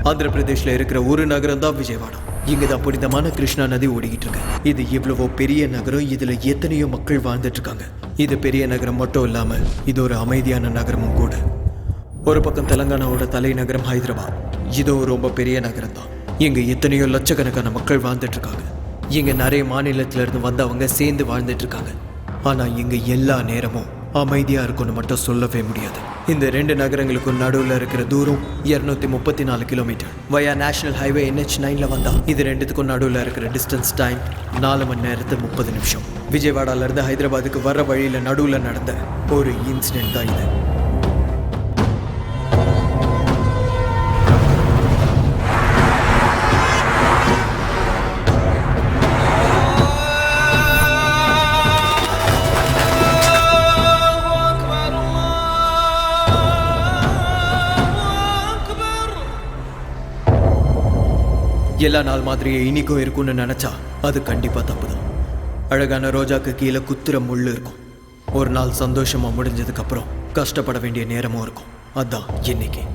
ஆந்திர பிரதேஷ்ல இருக்கிற ஒரு நகரம் தான் விஜயவாடா. இங்கதான் புனிதமான கிருஷ்ணா நதி ஓடிக்கிட்டு இருக்கு. இது இவ்வளவோ பெரிய நகரம், இதுல எத்தனையோ மக்கள் வாழ்ந்துட்டு இருக்காங்க. இது பெரிய நகரம் மட்டும் இல்லாம இது ஒரு அமைதியான நகரமும் கூட. ஒரு பக்கம் தெலங்கானாவோட தலைநகரம் ஹைதராபாத். இதுவும் ரொம்ப பெரிய நகரம் தான். இங்க எத்தனையோ லட்சக்கணக்கான மக்கள் வாழ்ந்துட்டு இருக்காங்க. இங்க நிறைய மாநிலத்தில இருந்து வந்தவங்க சேர்ந்து வாழ்ந்துட்டு இருக்காங்க. ஆனா இங்க எல்லா நேரமும் அமைதியா இருக்கும்னு மட்டும் சொல்லவே முடியாது. இந்த ரெண்டு நகரங்களுக்கும் நடுவில் இருக்கிற தூரம் 234 கிலோமீட்டர். வயா நேஷனல் ஹைவே NH9ல வந்தா இது ரெண்டுத்துக்கும் நடுவில் இருக்கிற டிஸ்டன்ஸ் டைம் 4 மணி நேரத்து 30 நிமிஷம். விஜயவாடால இருந்து ஹைதராபாத்துக்கு வர்ற வழியில நடுவில் நடந்த ஒரு இன்சிடென்ட் தான் இது. எல்லா நாள் மாதிரியே இனிக்கும் இருக்கும்னு நினைச்சா அது கண்டிப்பா தப்புதான். அழகான ரோஜாக்கு கீழே குத்துற முள்ளு இருக்கும். ஒரு நாள் சந்தோஷமா முடிஞ்சதுக்கு அப்புறம் கஷ்டப்பட வேண்டிய நேரமும் இருக்கும். அதான் இன்னைக்கு.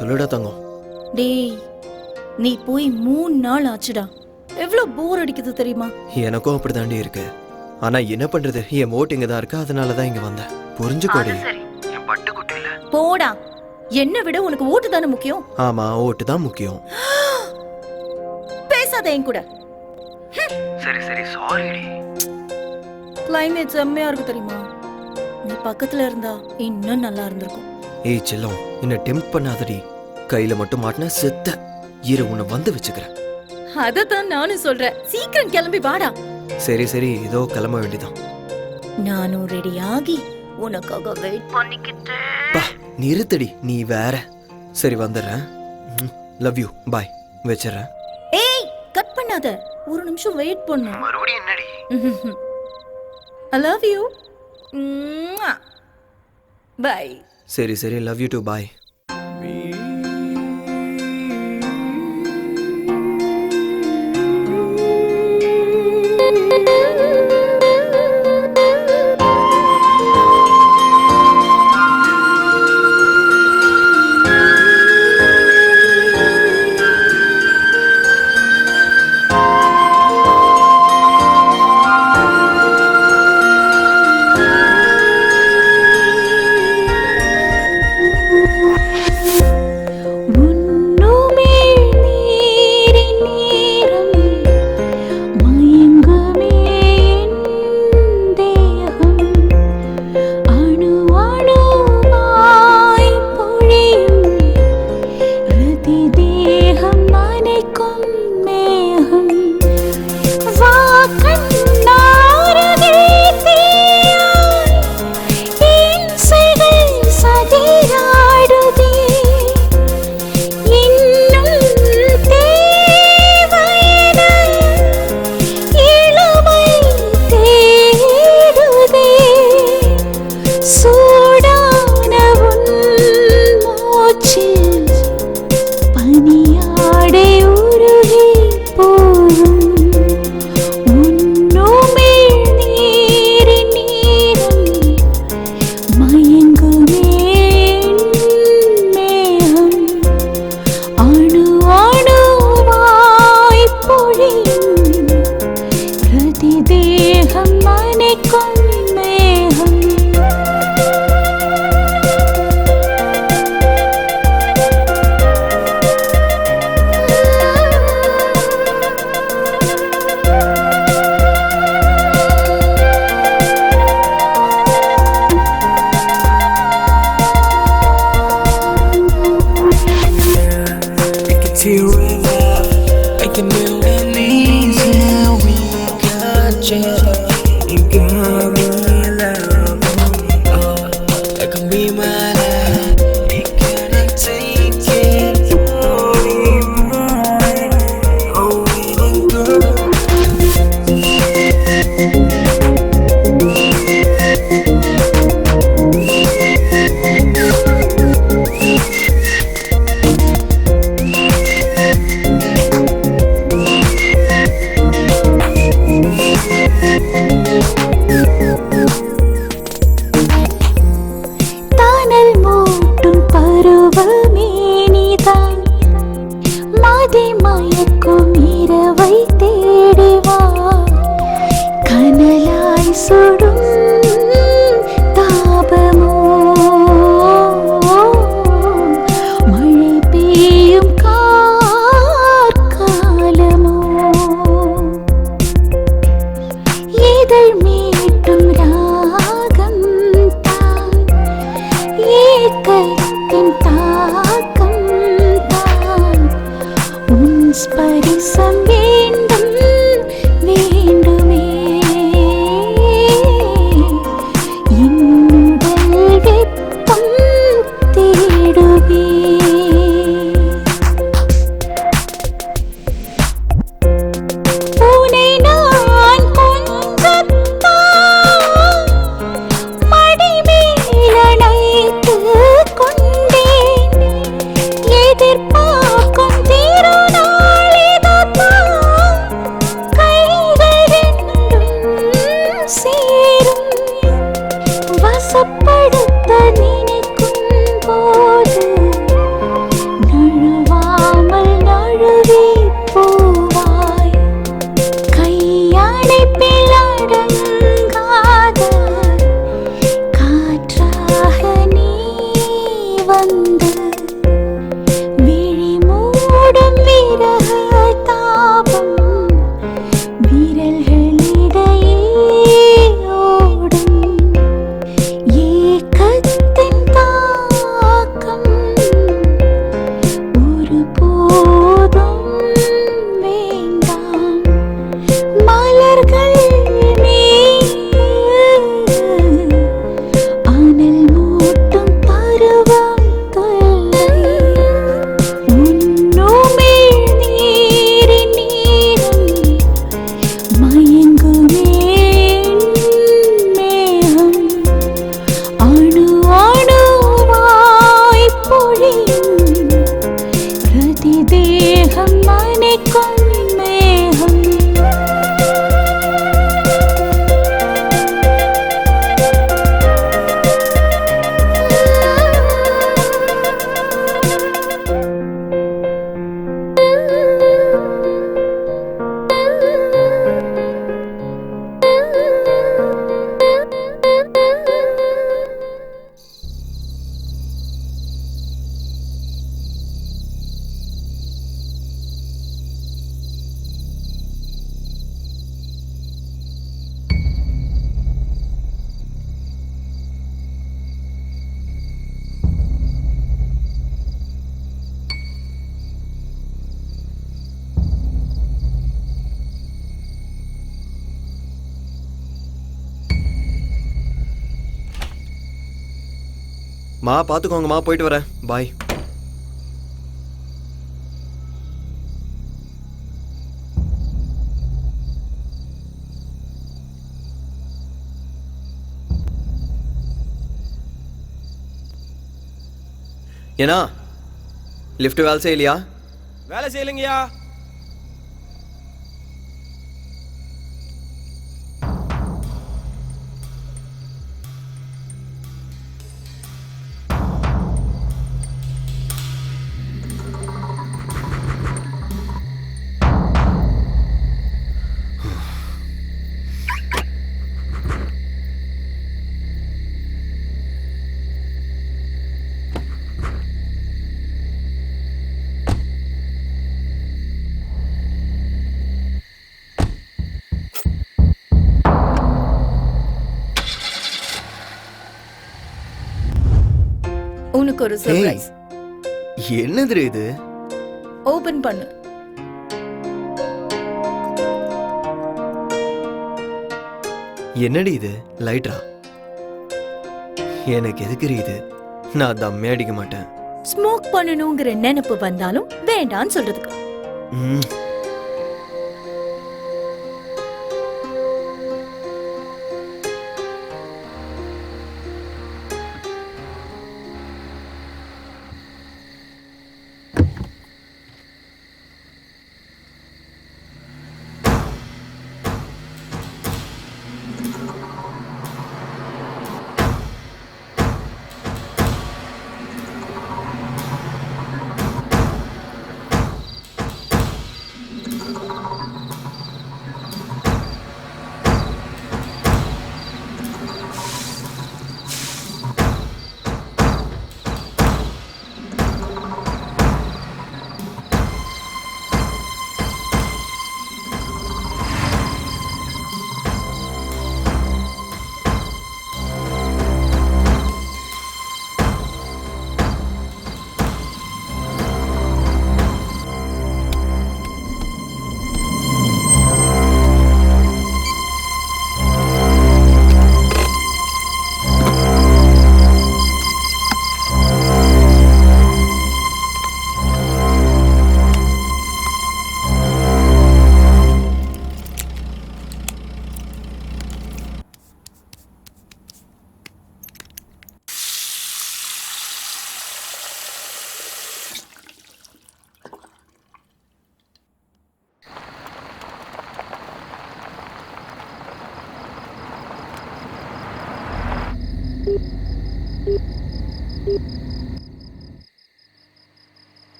சொல்லுடா தங்கம். டேய், நீ போய் 3 நாள் ஆச்சுடா. எவ்வளவு போர் அடிக்குது தெரியுமா? எனக்கும் அப்படிதாண்டி இருக்கு. ஆனா என்ன பண்றது, என் ஓட்டு இங்க தான் இருக்கு, அதனாலதான் இங்க வந்தேன். புரிஞ்சுக்கோடி. போடா, என்ன விட உனக்கு ஓட்டு தானே முக்கியம். ஆமா, ஓட்டு தான் முக்கியம். பேசாத என் கூட. சரி சரி, சாரிடி. கிளைமேட் செம்மையா இருக்கு தெரியுமா? நீ பக்கத்துல இருந்தா இன்னும் நல்லா இருந்திருக்கும். ஏய் செல்லம், என்ன டெம்ப்ட் பண்ணாதடி. கையில மட்டும் மாட்டினா செத்த. இரு, உன்னை வந்து வச்சுக்கிறேன். அதத்தான் நானும் சொல்றேன். சீக்கிரம் கிளம்பி வாடா. சரி சரி, இதோ கிளம்ப வேண்டியதான். நானும் ரெடி ஆகி உனக்காக வெயிட் பண்ணிக்கிட்டேன். நிறுத்தடி, நீ வேற. சரி வந்துடுறேன். லவ் யூ, பாய். வச்சிடறேன். ஏய், கட் பண்ணாத. ஒரு நிமிஷம் வெயிட் பண்ணு. மறுபடியும் என்னடி? I love you. பை. சரி சரி, லவ் யூ டு, பாய். ஏக்கத்தின் தாக்கம் தான் உன் ஸ்பரிசம் வேண்டும் வேண்டுமே இன்னுடல் வெப்பம் தேடுவே உனை நான் கொஞ்சத்தான் மடிமேலணைத்துக் கொண்டேன் எதிர்பார்க்கும் திருநாள் இதுதான் கைகள் ரெண்டும் சேரும் வசப்படுத்த நினைக்கும் போது நழுவாமல் நழுவி போவாய் கையணைப்பில் அடங்காத காற்றாக நீ வந்து விழி மூடும் விரக தாபம் விரல்களிடையே ஓடும் ஏக்கத்தின் தாக்கம் ஒருபோதும் வேண்டாம் மலர்கள் மீது அனல் மூட்டும் பருவம் தொல்லை உன்னுமிழ் நீரின் நீரம் மயங்குமே மேகம் அணு அணுவாய் பொழியும் பிரதி தேகம் மனைக்கும் மேகம் மா பார்த்துக்கோங்கம்மா, போயிட்டு வரேன். பாய். ஏன்னா லிஃப்ட் வேலை செய்யலையா? வேலை செய்யலைங்கய்யா. உனக்கு ஒரு சர்ப்ரைஸ். என்னது இது? ஓபன் பண்ணு. என்னடி இது? லைட்டரா? எனக்கு எதுக்கு இது? நான் தம்மே அடிக்க மாட்டேன். ஸ்மோக் பண்ணணுங்கிற நினைப்பு வந்தாலும் வேண்டான்னு சொல்றதுக்கு. ம்.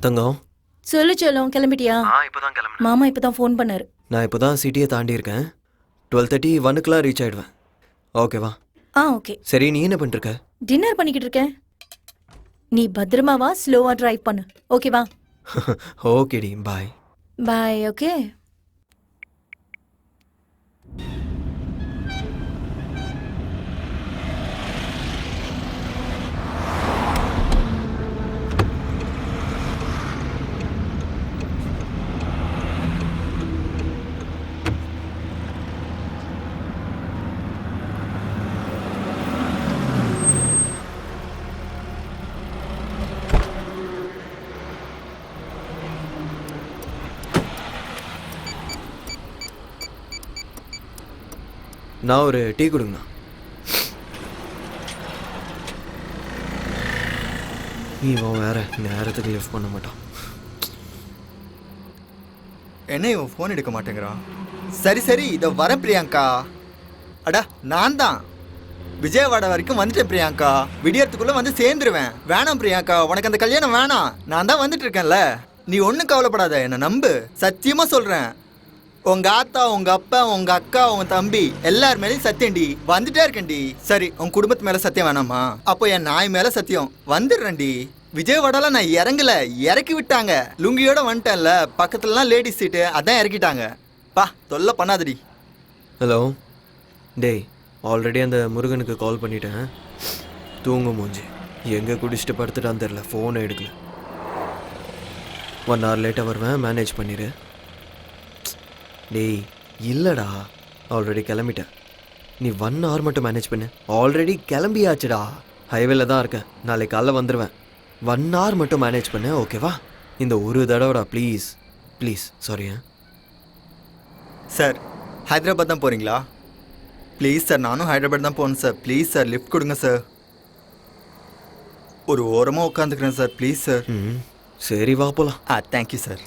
தங்கம் சொல்லு செல்லம், கிளம்பிட்டியா? இப்போதான் கிளம்புனேன். மாமா இப்பதான் ஃபோன் பண்ணாரு. நான் இப்போ தான் சிட்டியை தாண்டி இருக்கேன். 12:30 1க்குலாம் ரீச் ஆயிடுவேன். ஓகேவா? ஓகே. சரி, நீ என்ன பண்ணிருக்க? டின்னர் பண்ணிக்கிட்டு இருக்கேன். நீ பத்திரமா வா, ஸ்லோவா டிரைவ் பண்ணு. ஓகேவா? ஓகேடி, பாய். பாய். ஓகே. நான் ஒரு டீ கொடுங்கண்ணா. இவன் வேற நேரத்துக்கு லிஃப்ட் பண்ண மாட்டான். என்ன இவன் ஃபோன் எடுக்க மாட்டேங்கிறான்? சரி இதை வர பிரியாங்கா. அடா நான் தான் விஜயவாடா வரைக்கும் வந்துட்டேன் பிரியாங்கா. விடியறதுக்குள்ள வந்து சேர்ந்துருவேன். வேணாம் பிரியாங்கா, உனக்கு அந்த கல்யாணம் வேணாம். நான் தான் வந்துட்டு இருக்கேன்ல, நீ ஒன்றும் கவலைப்படாத, என்னை நம்பு. சத்தியமா சொல்றேன், உங்க ஆத்தா, உங்க அப்பா, உங்க அக்கா, உங்க தம்பி எல்லார் மேலேயும் சத்தியம்டி. வந்துட்டே இருக்கேன்டி. சரி, உங்க குடும்பத்து மேல சத்தியம் வேணாமா? அப்போ என் நாய் மேல சத்தியம். வந்துடுறேன்டி. விஜயவாடால நான் இறங்கல, இறக்கி விட்டாங்க. லுங்கியோட வந்துட்டேன்ல, பக்கத்துலலாம் லேடிஸ் சீட்டு, அதான் இறக்கிட்டாங்க. பா தொல்லை பண்ணாதடி. ஹலோ டேய், ஆல்ரெடி அந்த முருகனுக்கு கால் பண்ணிட்டேன். தூங்க மூஞ்சி எங்கே குடிச்சிட்டு படுத்துட்டான்னு தெரில, ஃபோனை எடுக்கல. 1 hour லேட்டாக வருவேன், மேனேஜ் பண்ணிடு. டேய் இல்லைடா, ஆல்ரெடி கிளம்பிட்டேன். நீ 1 hour மட்டும் மேனேஜ் பண்ணு. ஆல்ரெடி கிளம்பியாச்சுடா, ஹைவேல தான் இருக்கேன். நாளைக்கு காலைல வந்துடுவேன். 1 hour மட்டும் மேனேஜ் பண்ணு, ஓகேவா? இந்த ஒரு தடவைடா, please please. Sorry. Sir, Hyderabad தான் போகிறீங்களா? ப்ளீஸ் சார், நானும் ஹைதராபாத் தான் போகணும் சார். ப்ளீஸ் சார், லிஃப்ட் கொடுங்க சார். ஒரு ஓரமாக உட்காந்துக்கிறேன் சார், ப்ளீஸ் சார். சரி வா போகலாம். Thank you sir.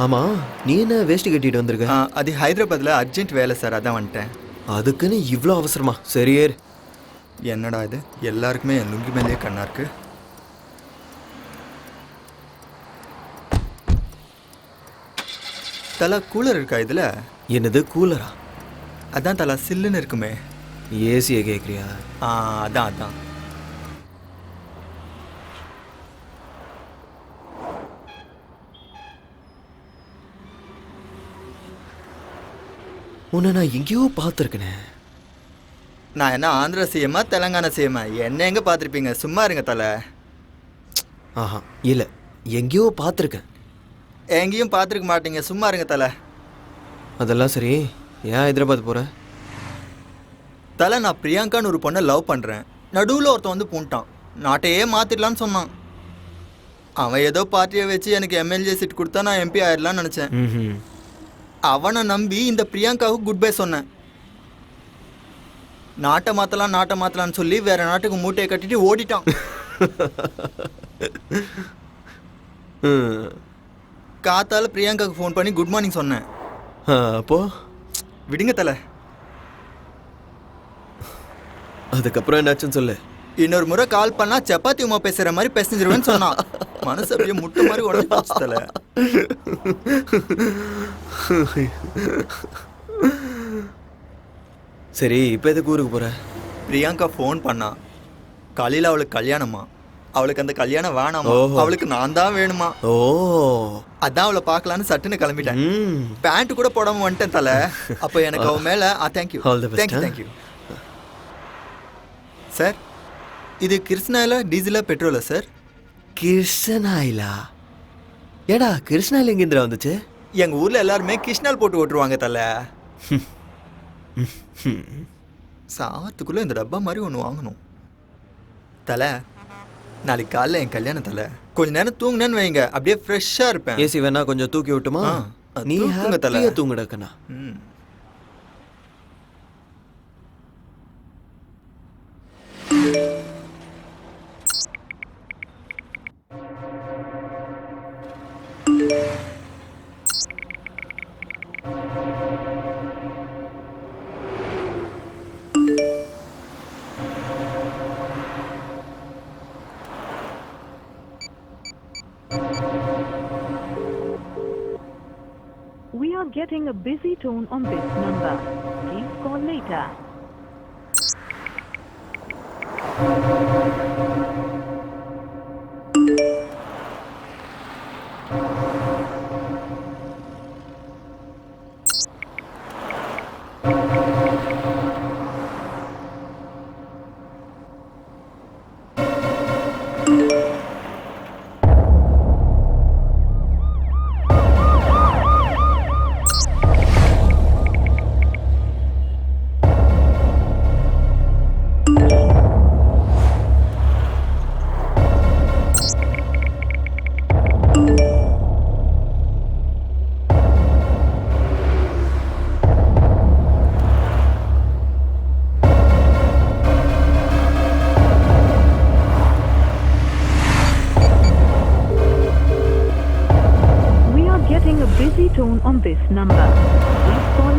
ஆமாம், நீ என்ன வேஷ்டி கட்டிட்டு வந்திருக்க? அது ஹைதராபாத்தில் அர்ஜென்ட் வேலை சார், அதான் வந்துட்டேன். அதுக்குன்னு இவ்வளோ அவசரமா? சரி ஏறு. என்னடா இது, எல்லாருக்குமே என் லுங்கி மேலேயே கண்ணா இருக்கு. தலா கூலர் இருக்கா இதில்? என்னது கூலரா? அதான் தலா சில்லுன்னு இருக்குமே. ஏசியை கேட்குறியா? அதான். உன்னை நான் எங்கேயோ பார்த்துருக்கேனே. நான் என்ன ஆந்திரா சிஎம்மா தெலங்கானா சிஎம்மா? என்ன எங்கே பார்த்துருப்பீங்க, சும்மா இருங்க தலை. ஆஹா இல்லை, எங்கேயோ பார்த்துருக்கேன். எங்கேயும் பார்த்துருக்க மாட்டீங்க, சும்மா இருங்க தலை. அதெல்லாம் சரி, ஏன் ஹைதராபாத் போகிற? தலை, நான் பிரியாங்கான்னு ஒரு பொண்ணை லவ் பண்ணுறேன். நடுவில் ஒருத்தன் வந்து பூண்டான், நாட்டையே மாற்றிடலான்னு சொன்னான். அவன் ஏதோ பார்ட்டியை வச்சு எனக்கு எம்எல்ஏ சீட் கொடுத்தா நான் எம்பி ஆயிடலான்னு நினச்சேன். அவனை நம்பி இந்த பிரியாங்காவுக்கு குட் பை சொன்னேன். நாட்டை மாற்றலான்னு சொல்லி வேற நாட்டுக்கு மூட்டையை கட்டிட்டு ஓடிட்டான். காத்தால பிரியாங்காவுக்கு ஃபோன் பண்ணி குட் மார்னிங் சொன்னேன். அப்போ விடுங்க தலை. அதுக்கப்புறம் என்னாச்சுன்னு சொல்லு. இன்னொரு முறை கால் பண்ணா சப்பாத்தி உமா பேசுற மாதிரி பேசிஞ்சிருவேன்னு சொன்னான். மனசு அப்படியே முட்டு மாதிரி உடஞ்சி போச்சு தலை. சரி, இப்போ எதுக்கு ஊருக்கு போற? பிரியாங்கா ஃபோன் பண்ணா, காலையில் அவளுக்கு கல்யாணமா. அவளுக்கு அந்த கல்யாணம் வேணாமா, அவளுக்கு நான் தான் வேணுமா. ஓ, அதான் அவளை பார்க்கலான்னு சட்டுன்னு கிளம்பிட்டேன். பேண்ட் கூட போடாம வந்துட்டேன் தலை. அப்போ எனக்கு அவன் மேல தேங்க்யூ தேங்க்யூ. சார், இது கிருஷ்ணாயிலா டீசலா பெட்ரோலா சார்? கிருஷ்ணாயிலா? ஏடா கிருஷ்ணாயில் எங்கேந்திரா வந்துச்சு? எங்க ஊர்ல எல்லாருமே கிருஷ்ணால் போட்டு ஓட்டுருவாங்க தலை. சாவத்துக்குள்ள இந்த டப்பா மாதிரி ஒன்று வாங்கணும் தலை. நாளைக்கு காலைல என் கல்யாணம் தலை. கொஞ்ச நேரம் தூங்குனேன்னு வைங்க, அப்படியே ஃப்ரெஷ்ஷா இருப்பேன். ஏசி வேணா கொஞ்சம் தூக்கி விட்டுமா? நீ தலை தூங்குடக்கண்ணா. getting a busy tone on this number. Please call later. Busy tone on this number. Please call.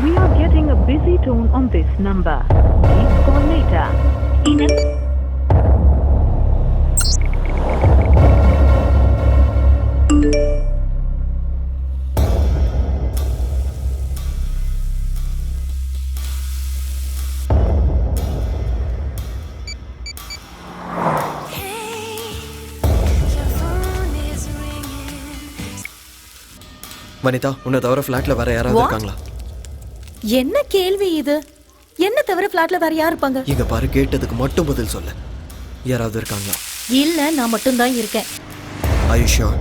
We are getting a busy tone on this number. Please call later. Vanitha, உன்னை தவிர ஃப்ளாட்ல வேற யாராவது What? இருக்காங்களா? என்ன கேள்வி இது? என்ன தவிர ஃபிளாட்ல வேற யார் இருப்பாங்க? இங்க பாரு, கேட்டதுக்கு மட்டும் பதில் சொல்லு. யாராவது இருக்காங்களா? இல்ல, நான் மட்டும் தான் இருக்கேன். Are you sure?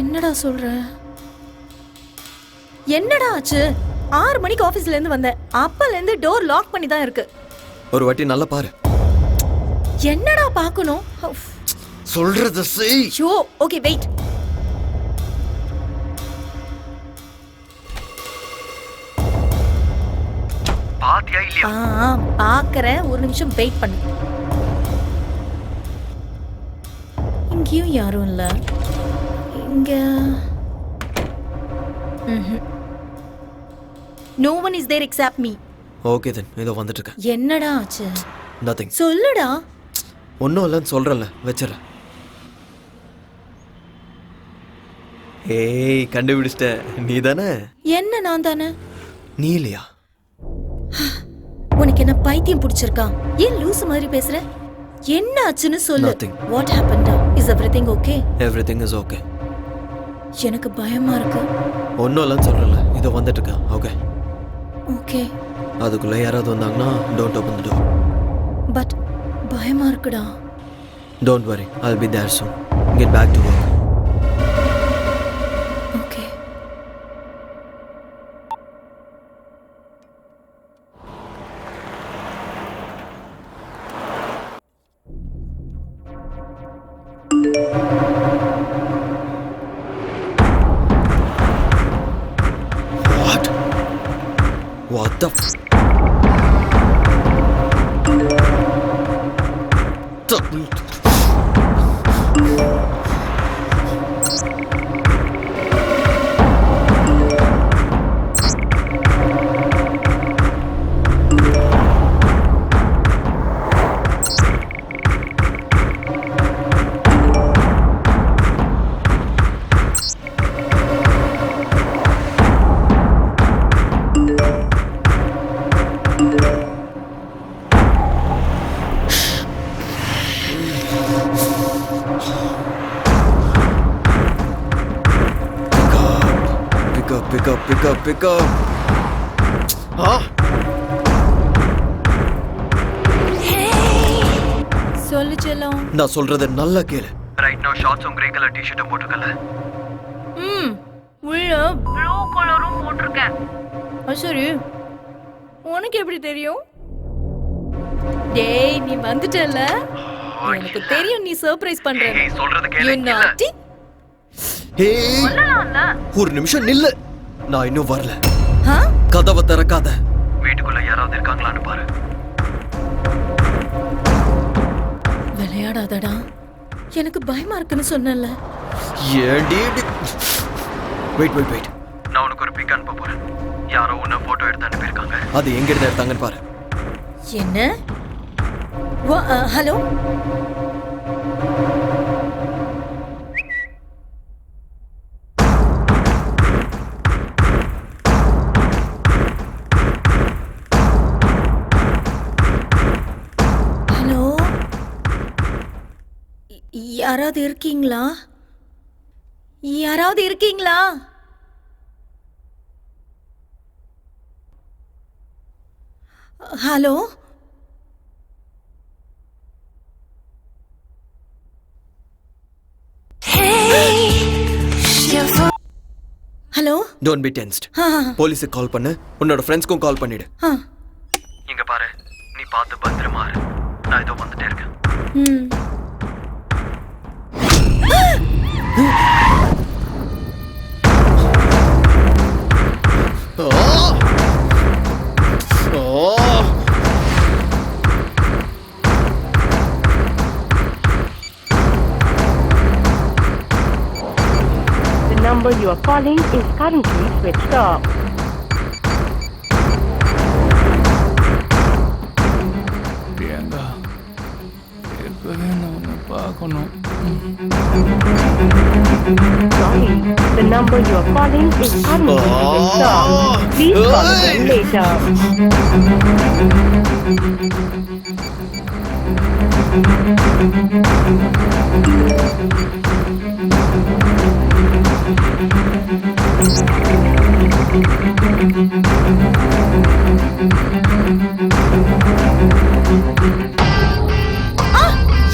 என்னடா சொல்ற? என்னடா ஆச்சு? 6 மணிக்கு ஆபீஸ்ல இருந்து வந்தேன். அப்பல இருந்து டோர் லாக் பண்ணி தான் இருக்கு. ஒரு வாட்டி நல்லா பாரு. என்னடா பார்க்கணும்? சொல்றது செய். Show, okay wait. பாத்தியா இல்லையா? பார்க்கறேன், ஒரு நிமிஷம் வெயிட் பண்ணு. இங்கேயும் யாரும் இல்ல. இங்க No one is there except me. Okay then, இதோ வந்துட்டு இருக்கேன். என்னடா ஆச்சு? Nothing. சொல்லுடா. ஒன்றும் இல்லைன்னு சொல்கிறேன்ல, வச்சிடறேன். ஏய், கண்டுபிடிச்சிட்ட. நீ தானே? என்ன நான் தானே? நீ இல்லையா? உனக்கு என்ன பைத்தியம் பிடிச்சிருக்கா? ஏன் லூசு மாதிரி பேசுற? என்ன ஆச்சுன்னு சொல்லு. Nothing. What happened? Is everything okay? Everything is okay. எனக்கு பயமா இருக்கு. ஒன்றும் இல்லைன்னு சொல்கிறேன்ல, இதோ வந்துட்டு இருக்கேன். ஓகே. ஓகே. அதுக்குள்ளே யாராவது வந்தாங்கன்னா don't open the door. But பயமா இருக்குடா. Don't worry, I'll be there soon. Get back to work. Okay. What? What the f... Pick up. சொல்லு செல்லம். நான் சொல்றத நல்லா கேளு. Right now ஷார்ட்ஸும் grey colour டி-ஷர்ட்டும் போட்டுக்கல. உள்ள ப்ளூ கலரும் போட்டிருக்கேன். சரி, உனக்கு எப்படி தெரியும்? டேய், நீ வந்துட்டல. எனக்கு தெரியும் நீ சர்ப்ரைஸ் பண்ற. ஏய், சொல்றத கேளு. நாட்டி. ஏய், ஒரு நிமிஷம் நில்லு. நான் இன்னும் வரல. கதவை திறக்காத. வீட்டுக்குள்ள யாராவது இருக்காங்களான்னு பாரு. விளையாடாதடா. எனக்கு பயமா இருக்குன்னு சொன்னல. ஏண்டி? வெயிட். நான் உனக்கு ஒரு பிக் அனுப்ப போறேன். யாரோ உன்ன போட்டோ எடுத்து அனுப்பியிருக்காங்க. அது எங்க இருந்து எடுத்தாங்கன்னு பாரு. என்ன? ஹலோ, ஹலோ, யாராவது இருக்கீங்களா? யாராவது இருக்கீங்களா? Hello, hello. Don't be tensed. போலீஸுக்கு கால் பண்ணு, உன்னோட ஃப்ரெண்ட்ஸ்க்கும் கால் பண்ணிடு. இங்க பாரு, நீ பார்த்து பத்திரமா இரு. நான் இதோ வந்துட்டே இருக்கேன். The number you are calling is currently switched off. Priyanka, எப்பவே நான் உன்னை பார்க்கணும். Sorry, the number you are calling is currently switched off. Please call again later.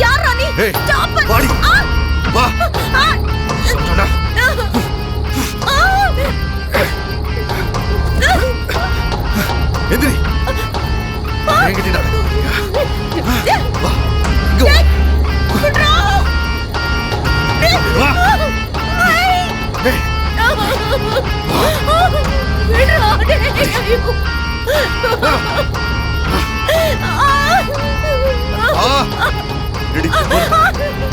யாரா நீ? Stop it. வா. எந்திரி. என்கிட்ட நட. வா. இங்க வா. வா. ஏய். ரெடி.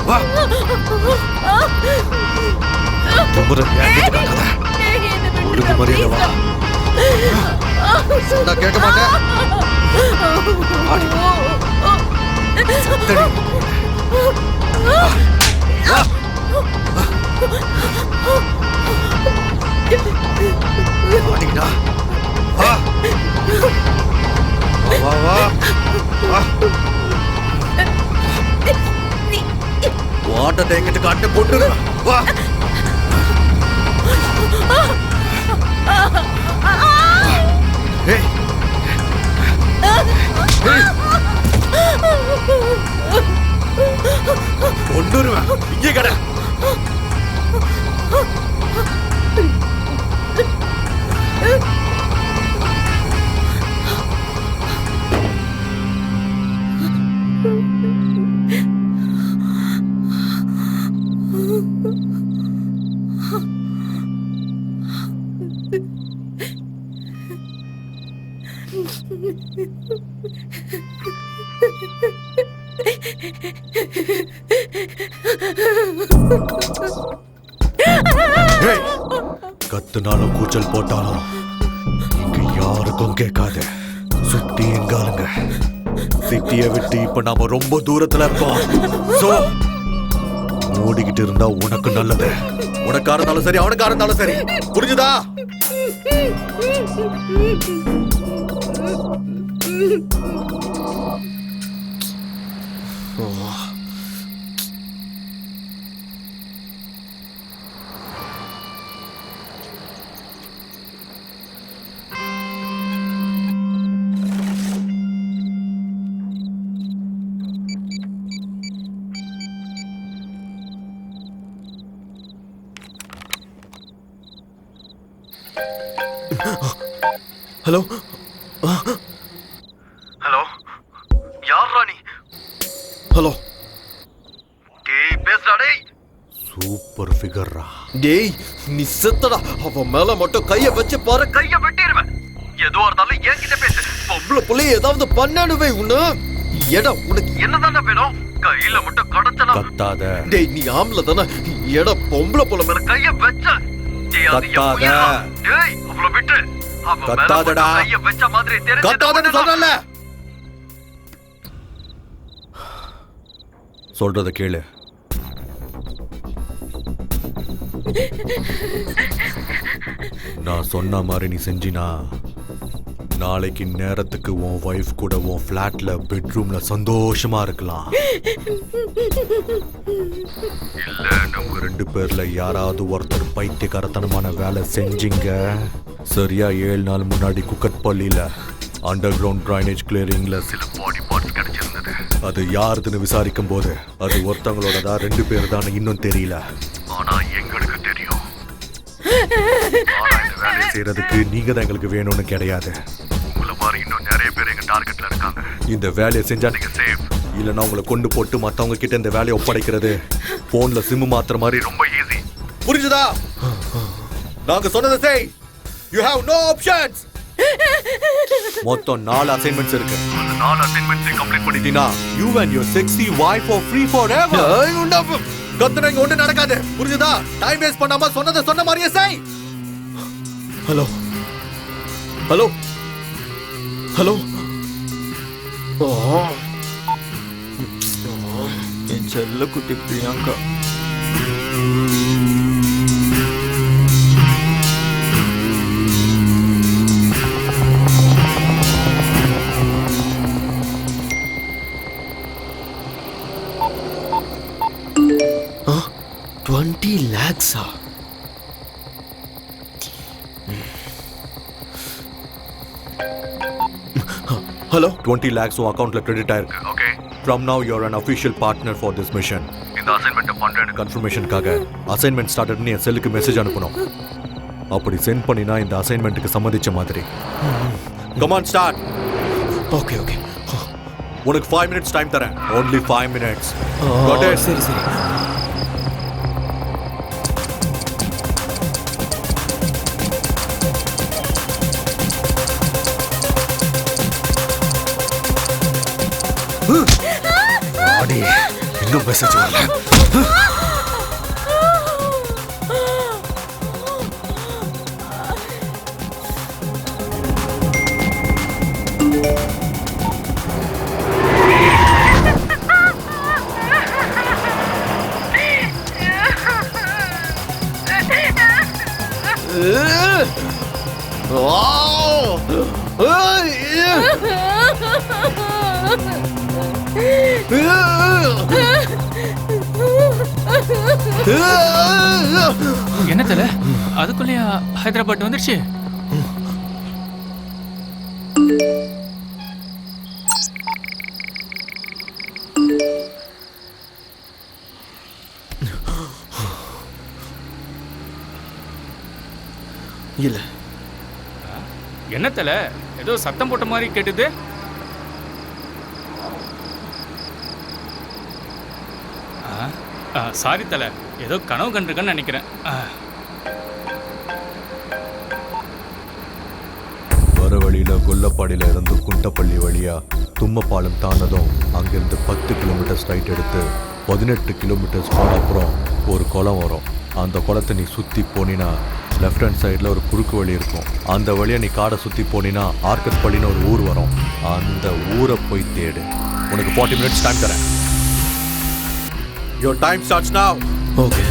வா. தும்புற என்கிட்ட நட. ஒழுங்கு மரியாதை வா. நான் கேட்க மாட்டேன். ஆடி. சத்தடி. வா. ஆடிடா. வா. வா வா வா. வாட்டத்தை எங்கிட்ட காட்டு போட்டு வா. ஏய். கொண்டுருவேன். இங்கே கடை. கத்துனாலும் கூச்சல் போட்டாலும் இங்க யாருக்கும் கேட்காது. சுத்தி எங்காலுங்க. சிட்டியை விட்டு இப்ப நாம ரொம்ப தூரத்துல இருக்கோம். சோ ஓடிக்கிட்டு இருந்தா உனக்கு நல்லது. உனக்கா இருந்தாலும் சரி, அவனுக்கா இருந்தாலும் சரி. புரிஞ்சுதா? ஹலோ ஹலோ, யார் ராணி? ஹலோ. டேய் பேசுடா டேய். சூப்பர் ஃபிகர்ரா. டேய் நீ செத்தடா. அவன் மேல மட்டும் கைய வச்சு பாரு, கைய வெட்டிடுவேன். எதுவா இருந்தாலும் என்கிட்ட பேசு. பொம்பளை புள்ளை ஏதாவது பண்ணணுவே உன்ன. எடா உனக்கு என்னதானே வேணும்? கையில மட்டும் கடத்தலாம். கத்தாத. டேய் நீ ஆம்பளை தானே. எடா பொம்பளை புள்ள மேல கைய வச்ச. டேய் அது டேய் அவள விட்டு. கத்தாதடா. கத்தாதன்னு சொல்றேன்ல. சொல்றத கேளு. நான் சொன்ன மாதிரி நீ செஞ்சினா நாளைக்கு நேரத்துக்கு உன் வைஃப் கூட உன் ஃபிளாட்ல பெட்ரூம்ல சந்தோஷமா இருக்கலாம். இல்ல நம்ம 2 பேர்ல யாராவது ஒருத்தர் பைத்தியக்காரத்தனமான வேலை செஞ்சீங்க. சரியா 7 நாள் முன்னாடி குக்கட்பள்ளியில அண்டர் கிரவுண்ட் ட்ரைனேஜ் கிளியரிங்ல சில பாடி பார்ட்ஸ் கிடைச்சிருந்தது. அது யாருதுன்னு விசாரிக்கும் போது அது ஒருத்தவங்களோடதா 2 பேர் தான் இன்னும் தெரியல. ஆனா எங்களுக்கு தெரியும். வேலையை செய்யறதுக்கு நீங்க தான் எங்களுக்கு வேணும்னு கிடையாது. உங்களை மாதிரி இன்னும் நிறைய பேர் எங்க டார்கெட்ல இருக்காங்க. இந்த வேலையை செஞ்சா நீங்க சேஃப். இல்லைன்னா உங்களை கொண்டு போட்டு மத்தவங்க கிட்ட இந்த வேலையை ஒப்படைக்கிறது போன்ல சிம் மாத்துற மாதிரி ரொம்ப ஈஸி. புரிஞ்சுதா? நாங்க சொன்னதை செய். You have no options. மொத்தம் 4 அசைன்மெண்ட்ஸ் இருக்கு. அந்த 4 அசைன்மெண்ட்ஸ் கம்ப்ளீட் பண்ணிட்டீனா you and your sexy wife are free forever. கத்துனா இங்க ஒண்ணு நடக்காது. புரிஞ்சுதா? டைம் வேஸ்ட் பண்ணாம சொன்னதை சொன்ன மாதிரியே செய். Hello hello hello. என் செல்ல குட்டி பிரியங்கா. $20 lakhs. Hello? 20 lakhs உன் அக்கவுண்ட்ல கிரெடிட் ஆயிருக்கு. Okay. From now you're an official partner for this mission. இந்த அசைன்மென்ட் பண்றேன் கன்ஃபர்மேஷனுக்காக அசைன்மென்ட் ஸ்டார்டட்னு என் செல்லுக்கு மெசேஜ் அனுப்பணும். அப்படி சென்ட் பண்ணினா இந்த அசைன்மென்ட்டுக்கு சம்மதிச்ச மாதிரி. Come on start. Okay okay. உனக்கு 5 minutes டைம் தரேன். Only 5 minutes. Got it? சரி சரி. இன்னும் மெசேஜ் வரல. என்ன தல அதுக்குள்ளேயா ஹைதராபாத் வந்துருச்சு? இல்ல. என்ன தல ஏதோ சத்தம் போட்ட மாதிரி கேட்டுது. சாரி தல ஏதோ கனவு கண்டிருக்கேன்னு நினைக்கிறேன். வர வழியில கொல்லப்பாடியில இருந்து குண்டப்பள்ளி வழியா தும்மப்பாலம் தாண்டதும் அங்கிருந்து 10 கிலோமீட்டர் ஸ்ட்ரைட் எடுத்து 18 கிலோமீட்டர்ஸ் போன அப்புறம் ஒரு குளம் வரும். அந்த குளத்தை நீ சுற்றி போனினா லெஃப்ட் ஹேண்ட் சைடில் ஒரு குறுக்கு வழி இருக்கும். அந்த வழியை நீ காடை சுற்றி போனினா ஆர்கட்பள்ளின்னு ஒரு ஊர் வரும். அந்த ஊரை போய் தேடு. உனக்கு 40 minutes டைம் தரேன். Your time starts now. Okay.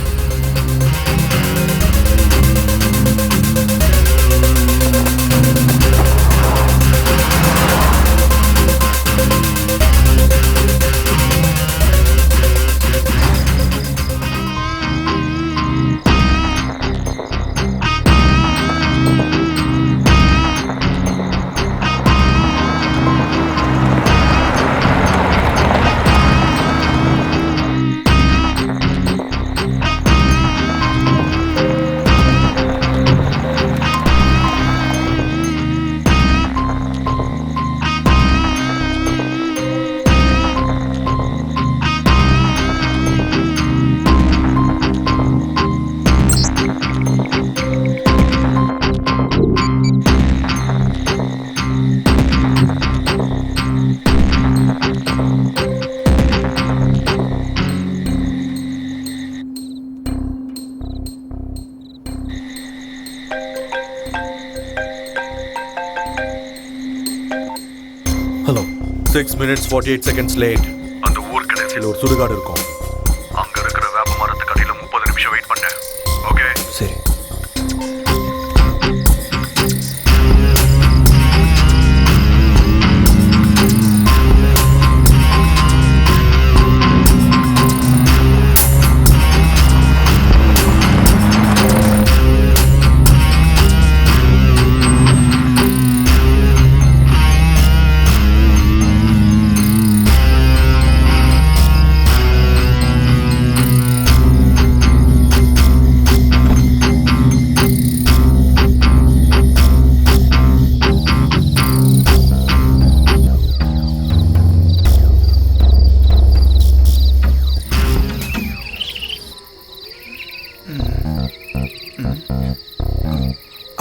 6 minutes 48 seconds late. அந்த ஊர் கடைசியில் ஒரு சுடுகாடு இருக்கும். அங்க இருக்கிற வேப்ப மரத்துக்கு அடியில 30 நிமிஷம் வெயிட் பண்ணேன். ஓகே சரி.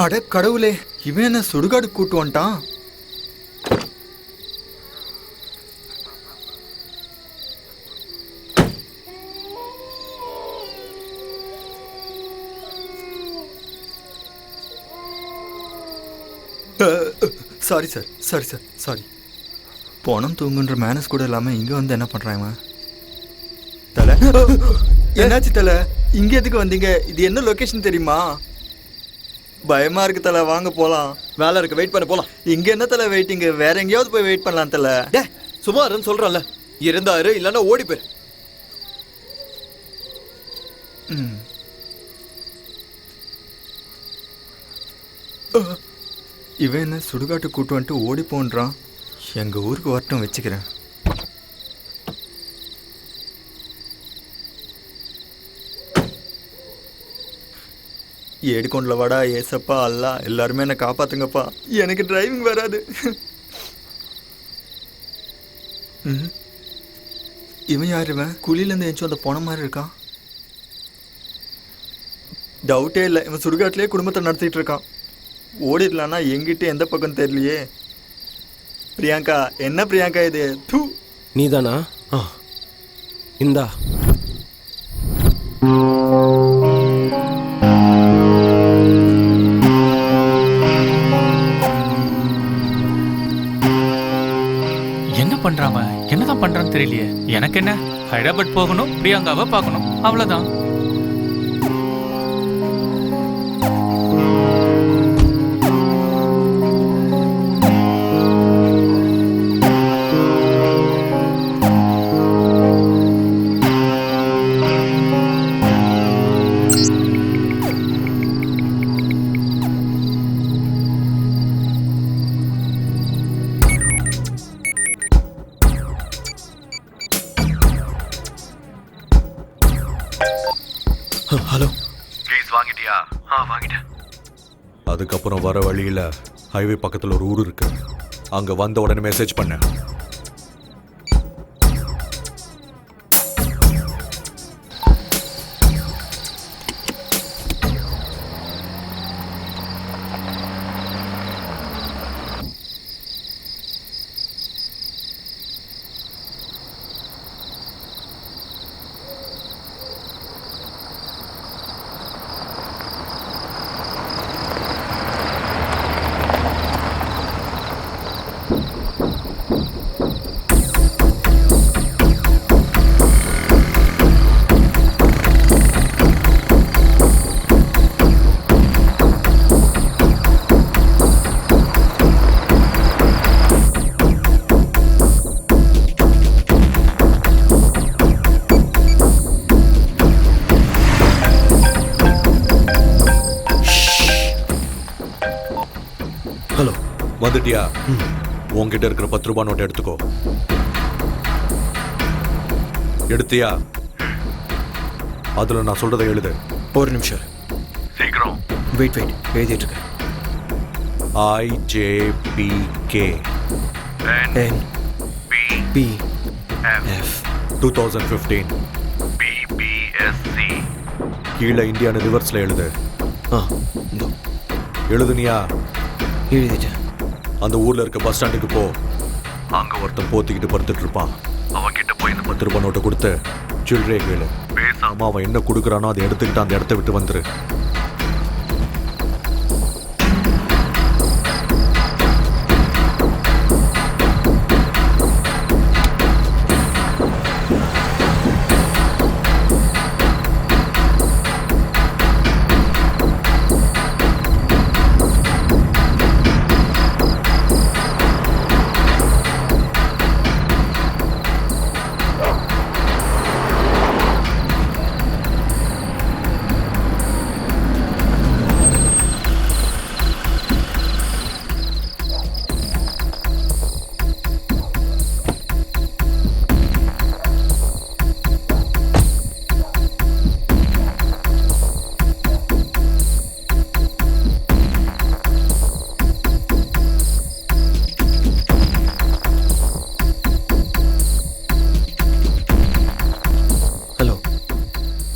அட கடவுளே, இவன் என்ன சுடுகாடு கூட்டு வந்துட்டான்? Sorry sir, sorry sir, sorry. போனம் தூங்குன்ற மேனஸ் கூட இல்லாமல் இங்கே வந்து என்ன பண்ணுறாங்க? தலை என்னாச்சு தலை? இங்கே எதுக்கு வந்தீங்க? இது என்ன லொக்கேஷன் தெரியுமா? பயமா இருக்கு தலை, வாங்க போலாம். வேலை இருக்கு, வெயிட் பண்ண போலாம். இங்க என்ன தலை வெயிட்டிங்க? வேற எங்கேயாவது போய் வெயிட் பண்ணலாம் தலை. டே சுமாருன்னு சொல்றல, இருந்தாரு இல்லைன்னா ஓடி போயிரு. இவன் என்ன சுடுகாட்டு கூட்டு வந்துட்டு ஓடி போன்றான். எங்க ஊருக்கு வரட்டும், வச்சுக்கிறேன். ஏடுகொண்டல வாடா ஏசப்பா அல்லா, எல்லாருமே என்னை காப்பாத்துங்கப்பா, எனக்கு டிரைவிங் வராது. இவன் யார்? இவன் குழியிலேருந்து எஞ்சும் அந்த போன மாதிரி இருக்கான். டவுட்டே இல்லை, இவன் சுடுகாட்டிலே குடும்பத்தை நடத்திட்டு இருக்கான். ஓடிடலான்னா எங்கிட்ட எந்த பக்கம் தெரியலையே. பிரியங்கா, என்ன பிரியங்கா இது? தூ, நீதானா? இந்தா. என்ன பண்றாம என்னதான் பண்றான்னு தெரியலையே. எனக்கு என்ன, ஹைதராபாத் போகணும், பிரியங்காவை பார்க்கணும், அவ்வளவுதான். ஹலோ, ப்ளீஸ் வாங்கிட்டியா? வாங்கிட்டேன். அதுக்கப்புறம் வர வழியில் ஹைவே பக்கத்தில் ஒரு ஊர் இருக்கு. அங்கே வந்த உடனே மெசேஜ் பண்ணேன். ஹலோ, வந்துட்டியா? உங்ககிட்ட இருக்கிற 10 ரூபாய் நோட்டை எடுத்துக்கோ. எடுத்தியா? அதில் நான் சொல்றதை எழுது. ஒரு நிமிஷம் சீக்கிரம். வெயிட் எழுதிட்டு இருக்கேன். IJPK NPF 2015 BBSC. கீழே இந்தியான்னு ரிவர்ஸில் எழுது. இதோ எழுதுனியா? எழுதிட்டேன். அந்த ஊர்ல இருக்க பஸ் ஸ்டாண்டுக்கு போ. அங்க ஒருத்தன் போத்திக்கிட்டு படுத்துட்டு இருப்பான். அவன் கிட்ட போய் இந்த 10 ரூபாய் நோட்டை கொடுத்து சில்லறையை கேளு. பேசாம அவன் என்ன கொடுக்குறானோ அதை எடுத்துக்கிட்டு அந்த இடத்த விட்டு வந்துரு.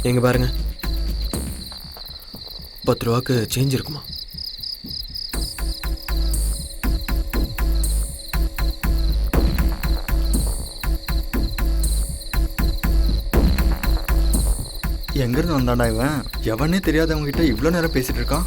எங்க பாருங்க, 10 ரூபாய்க்கு சேஞ்ச் இருக்குமா? எங்கேருந்து வந்தாண்டா இவன்? எவனே தெரியாதவங்க கிட்ட இவ்வளோ நேரம் பேசிட்டு இருக்கான்.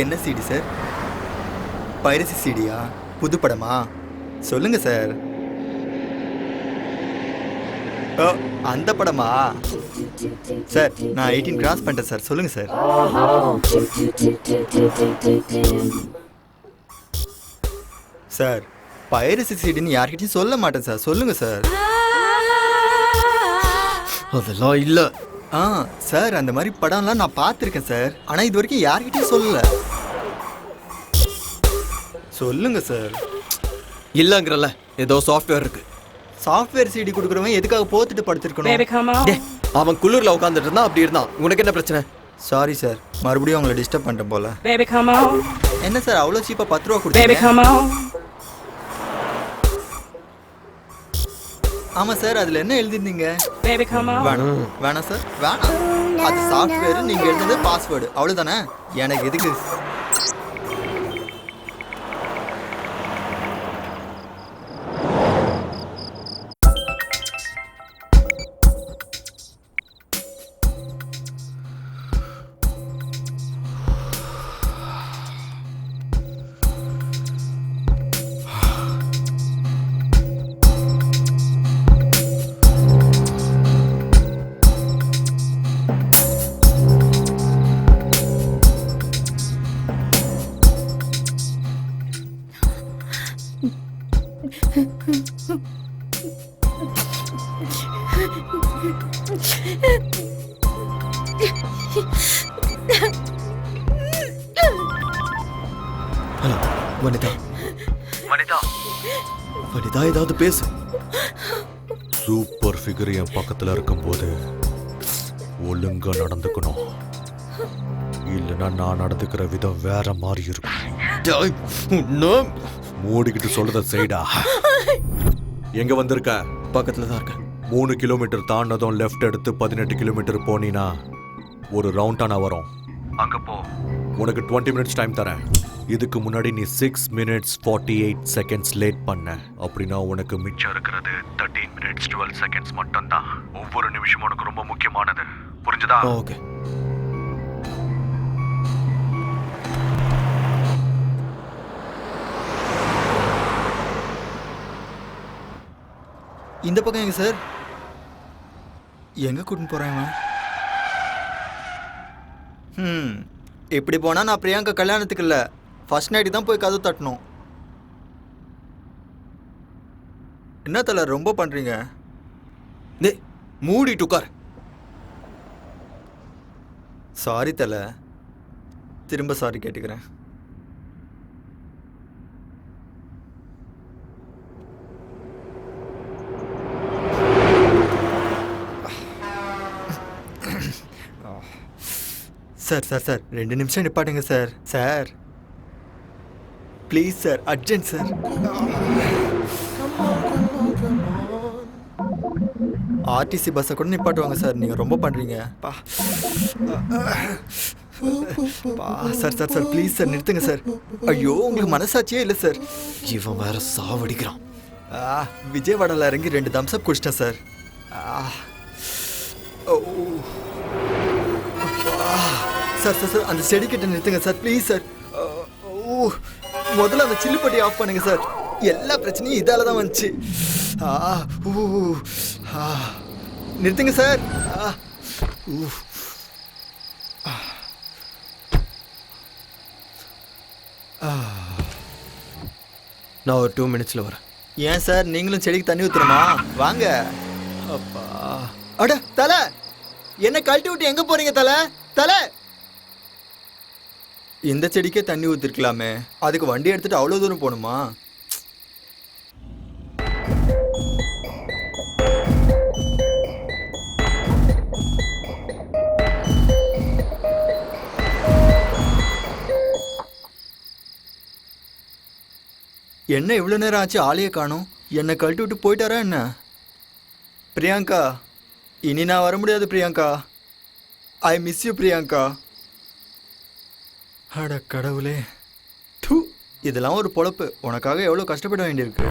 என்ன சிடி சார்? பைரசி சிடியா? புது படமா? சொல்லுங்க சார். ஓ, அந்த படமா? சார் நான் 18 கிராஸ் பண்ணிட்டேன் சார். சொல்லுங்க சார். சார் பைரசி சிடின்னு யார்கிட்டயும் சொல்ல மாட்டேன் சார். சொல்லுங்க சார். அதெல்லாம் இல்ல. சார் அந்த மாதிரி படம்லாம் நான் பார்த்துருக்கேன் சார். ஆனால் இது வரைக்கும் யார்கிட்டயும் சொல்லல. சொல்லுங்க சார். இல்லங்கிறல்ல, ஏதோ சாஃப்ட்வேர் இருக்கு. சாஃப்ட்வேர் சிடி கொடுக்குறவன் எதுக்காக போத்துட்டு படுத்திருக்கணும்? அவன் குளிர்ல உட்காந்துட்டு இருந்தான், அப்படி இருந்தான். உனக்கு என்ன பிரச்சனை? சாரி சார், மறுபடியும் அவங்களை டிஸ்டர்ப் பண்ணிட்டேன் போல. Baby, come on. என்ன சார் அவ்வளோ சீப்பாக 10 ரூபா Baby, கொடுத்தீங்க? come on. ஆமாம் சார், அதில் என்ன எழுதிருந்தீங்க? Baby, come on. வேணாம் சார், வேணாம். அது சாஃப்ட்வேர், நீங்கள் எழுதுனது பாஸ்வேர்டு, அவ்வளோதானே. எனக்கு எதுக்கு? ஹலோ வனிதா. வனிதா, வனிதா ஏதாவது பேசு. சூப்பர் ஃபிகர் என் பக்கத்தில் இருக்கும்போது ஒழுங்கா நடந்துக்கணும். இல்லைன்னா நான் நடந்துக்கிற விதம் வேற மாதிரி இருக்கும். மூடிக்கிட்டு சொல்றத செய்டா. எங்க வந்திருக்க? பக்கத்துல தான் இருக்கேன். 3 கிலோமீட்டர் தாண்டதும் லெஃப்ட் எடுத்து 18 கிலோமீட்டர் போனீனா ஒரு ரவுண்டானா வரும். அங்க போ. உனக்கு 20 மினிட்ஸ் டைம் தரேன். இதுக்கு முன்னாடி நீ 6 மினிட்ஸ் 48 செகண்ட்ஸ் லேட் பண்ண. அப்படின்னா உனக்கு மிச்சம் இருக்கிறது 13 மினிட்ஸ் 12 செகண்ட்ஸ் மட்டும்தான். ஒவ்வொரு நிமிஷமும் உனக்கு ரொம்ப முக்கியமானது. புரிஞ்சுதா? ஓகே. இந்த பக்கம் எங்க சார்? எங்க கூட்டின்னு போறேன்? இப்படி போனா நான் பிரியங்கா கல்யாணத்துக்கு இல்லை, ஃபர்ஸ்ட் நைட்டு தான் போய் கதவு தட்டணும். என்ன தல ரொம்ப பண்றீங்க? டேய் மூடிட்டு உட்கார். சாரி தல, திரும்ப சாரி கேட்டுக்கிறேன். சார் சார் சார் 2 நிமிஷம் நிப்பாட்டுங்க sir. Sir please sir, urgent sir. RTC பஸ்ஸை கூட நிப்பாட்டுவாங்க சார், நீங்கள் ரொம்ப பண்ணுறீங்க. Sir sir sir please sir நிறுத்துங்க சார். ஐயோ உங்களுக்கு மனசாட்சியே இல்லை சார். இவன் வேற சாவடிக்கிறான். விஜயவாடாவில் இறங்கி 2 தம்ஸ்அப் குடிச்சிட்டேன் சார். சார் சார் சார் அந்த செடி கிட்ட நிறுத்துங்க சார் ப்ளீஸ் சார். முதல்ல அந்த சில்லுப்பட்டி ஆஃப் பண்ணுங்க சார். எல்லா பிரச்சனையும் இதால தான் வந்துச்சு. நிறுத்துங்க சார். நான் ஒரு 2 மினிட்ஸில் வரேன். ஏன் சார் நீங்களும் செடிக்கு தண்ணி ஊத்துறமா? வாங்க. அப்பா, அட தலை, என்ன கழட்டி விட்டு எங்க போறீங்க தலை? தலை, இந்த செடிக்கே தண்ணி ஊத்திருக்கலாமே, அதுக்கு வண்டி எடுத்துட்டு அவ்வளோ தூரம் போகணுமா? என்ன இவ்வளோ நேரம் ஆச்சு, ஆளையே காணோம். என்னை கழட்டி விட்டு போயிட்டாரா என்ன? பிரியங்கா, இனி நான் வர முடியாது Priyanka. I miss you Priyanka. அட கடவுளே, தூ, இதெல்லாம் ஒரு பொழப்பு. உனக்காக எவ்வளோ கஷ்டப்பட வேண்டியிருக்கு.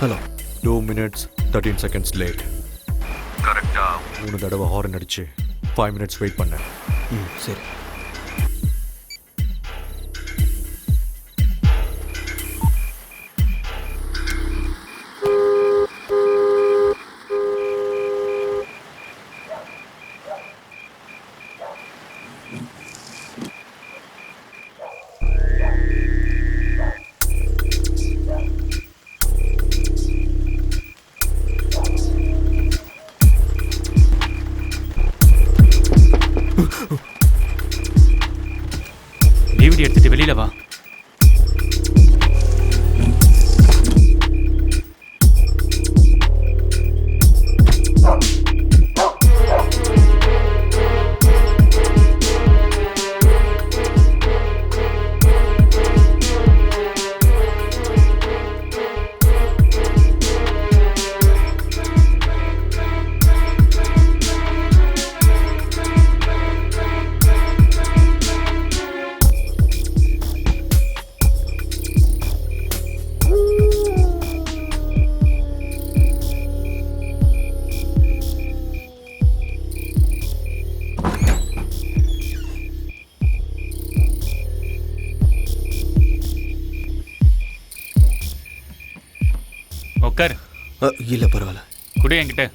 ஹலோ. 2 minutes 13 seconds late. கரெக்டாக 3 தடவை ஹார்ன் அடிச்சு 5 minutes வெயிட் பண்ணேன். ம், சரி. டிவிடி எடுத்துட்டு வெளியில வா. உட்கார். இல்லை பரவாயில்ல. குடு என்கிட்ட.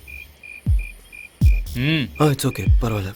ம், இட்ஸ் ஓகே, பரவாயில்ல.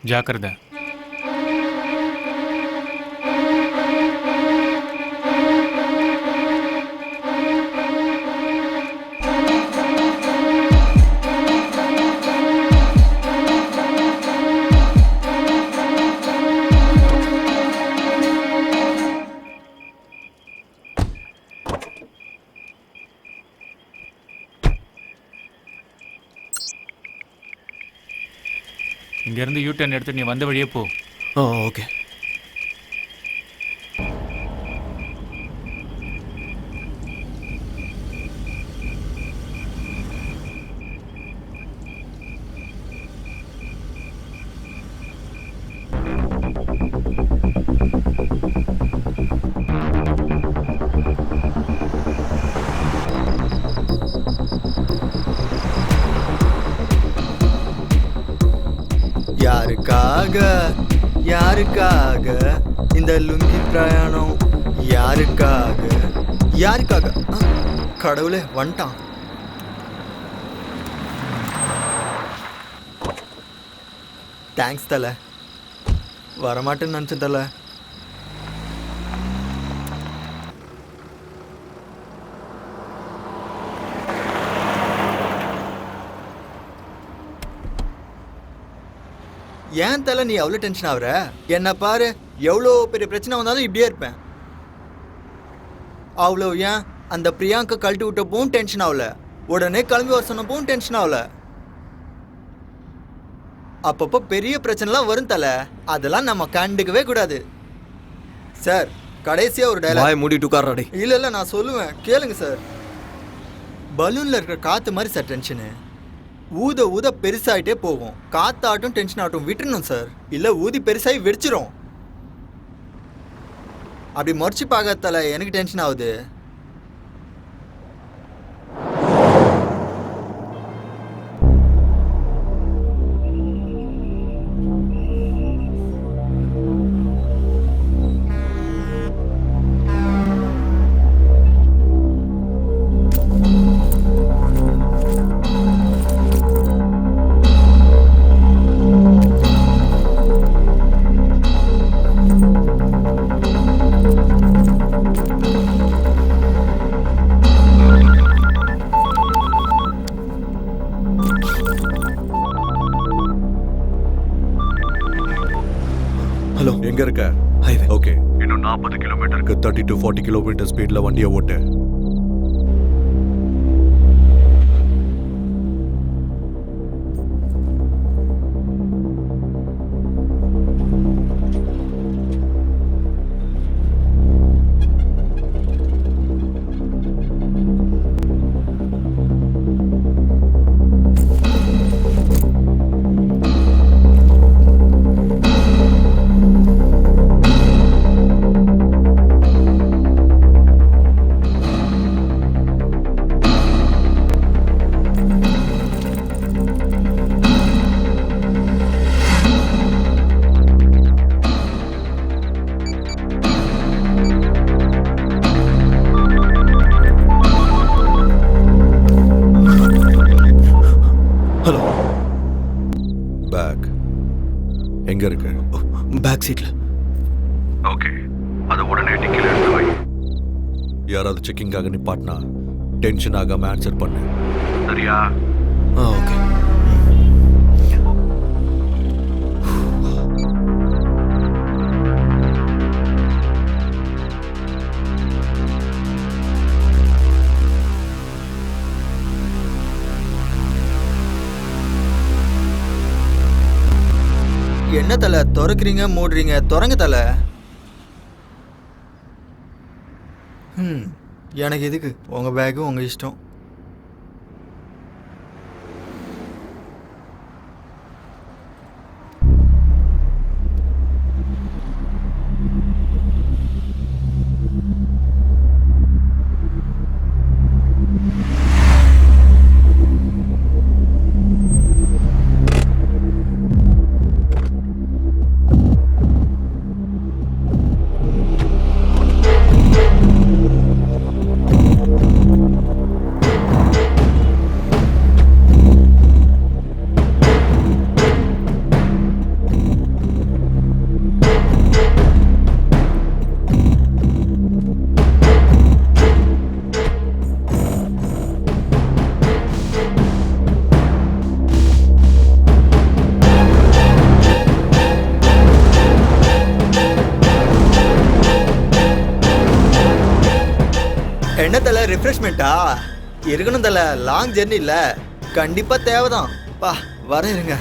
ஜாக்கிரதை. இங்கேருந்து யூ டர்ன் எடுத்து நீ வந்த வழியே போ. ஓகே. யாருக்காக இந்த லுங்கி பிரயாணம்? யாருக்காக யாருக்காக? கடவுளே வந்துட்டான். தேங்க்ஸ் தல. வரமாட்டேன்னு நினச்சேன் தல. ஏன் தலை நீ அவ்வளோ டென்ஷன் ஆகுற? என்ன பாரு, எவ்வளோ பெரிய பிரச்சனை வந்தாலும் இப்படியே இருப்பேன். அவ்வளோ ஏன் அந்த பிரியாங்கா கழட்டி விட்டப்பவும் டென்ஷன் ஆகல, உடனே கிளம்பி வர சொன்னப்பவும் டென்ஷன் ஆகல. அப்பப்போ பெரிய பிரச்சனைலாம் வரும் தலை, அதெல்லாம் நம்ம கண்டுக்கவே கூடாது. சார் கடைசியாக ஒரு டைலாக். மூடிட்டு உட்கார்றாடி. இல்லை இல்லை நான் சொல்லுவேன் கேளுங்க சார். பலூனில் இருக்கிற காற்று மாதிரி சார் டென்ஷனு. ஊத ஊத பெருசாகிட்டே போகும். காத்தாட்டும் டென்ஷன் ஆகட்டும் விட்டுறணும் சார், இல்லை ஊதி பெருசாகி வெடிச்சிரும். அப்படி முறைச்சி பார்க்கறதால எனக்கு டென்ஷன் ஆகுது. ஹலோ, எங்க இருக்க? ஹைவே. ஓகே, இன்னும் 40 கிலோமீட்டருக்கு 30 to 40 கிலோமீட்டர் ஸ்பீட்ல வண்டியை ஓட்டு. ஹலோ, பேக் எங்க இருக்கு? பேக் சீட்ல. ஓகே, அதை உடனே டிக்கில எடுத்து வை. யாராவது செக்கிங்காக நிப்பாட்டினா டென்ஷன் ஆகாம ஆன்சர் பண்ணு, சரியா? ஓகே. என்ன தலை திறக்கிறீங்க மூடுறீங்க? திறங்க தலை. எனக்கு எதுக்கு உங்கள் பேக்கு, உங்கள் இஷ்டம். என்ன தலை ரிஃப்ரெஷ்மெண்ட்டா? இருக்கணும் தலை, லாங் ஜெர்னி இல்லை, கண்டிப்பாக தேவைதான். பா வர இருங்க.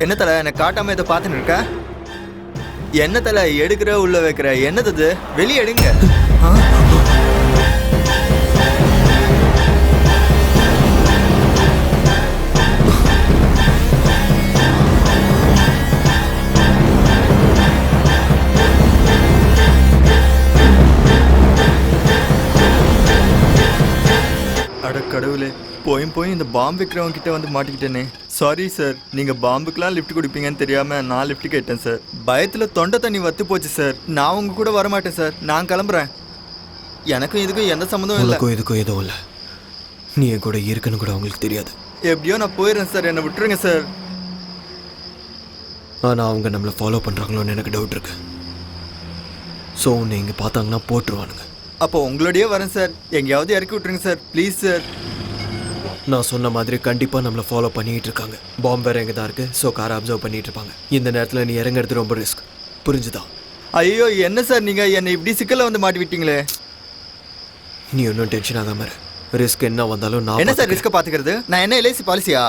என்ன தலை என்னை காட்டாமல் இதை பார்த்துன்னு இருக்க? என்ன தலை எடுக்கிற உள்ள வைக்கிற? என்னது வெளியே எடுங்க. அட கடவுளே, போய் இந்த பாம்பு விற்கிறவங்க கிட்ட வந்து மாட்டிக்கிட்டேனே. சாரி சார், நீங்கள் பாம்புக்கெலாம் லிஃப்ட் கொடுப்பீங்கன்னு தெரியாமல் நான் லிஃப்ட் கேட்டேன் சார். பயத்தில் தொண்டை தண்ணி வத்து போச்சு சார். நான் உங்க கூட வரமாட்டேன் சார், நான் கிளம்புறேன். எனக்கும் இதுக்கும் எந்த சம்மந்தமும் இல்லை. உனக்கும் இதுக்கும் எதுவும் இல்லை. நீ என் கூட இருக்குன்னு கூட அவங்களுக்கு தெரியாது. எப்படியோ நான் போயிடுறேன் சார், என்னை விட்டுருங்க சார். ஆனால் அவங்க நம்மளை ஃபாலோ பண்ணுறாங்களோன்னு எனக்கு டவுட் இருக்கு. ஸோ உன்னை இங்கே பார்த்தாங்கன்னா போட்டுருவானுங்க. அப்போ உங்களோடயே வரேன் சார், எங்கேயாவது இறக்கி விட்டுருங்க சார், ப்ளீஸ் சார். நான் சொன்ன மாதிரி கண்டிப்பாக நம்மளை ஃபாலோ பண்ணிகிட்டு இருக்காங்க. பாம்பு வேறு எங்கே தான் இருக்குது. ஸோ காரை அப்சர்வ் பண்ணிகிட்டு இருப்பாங்க. இந்த நேரத்தில் நீ இறங்குறது ரொம்ப ரிஸ்க், புரிஞ்சுதா? ஐயோ என்ன சார் நீங்கள் என்னை இப்படி சிக்கலில் வந்து மாட்டி விட்டீங்களே. நீ ஒன்றும் டென்ஷன் ஆகாம இரு. ரிஸ்க் என்ன வந்தாலும் நான் என்ன சார் ரிஸ்க்கை பார்த்துக்கிறது? நான் என்ன எல்ஐசி பாலிசியா?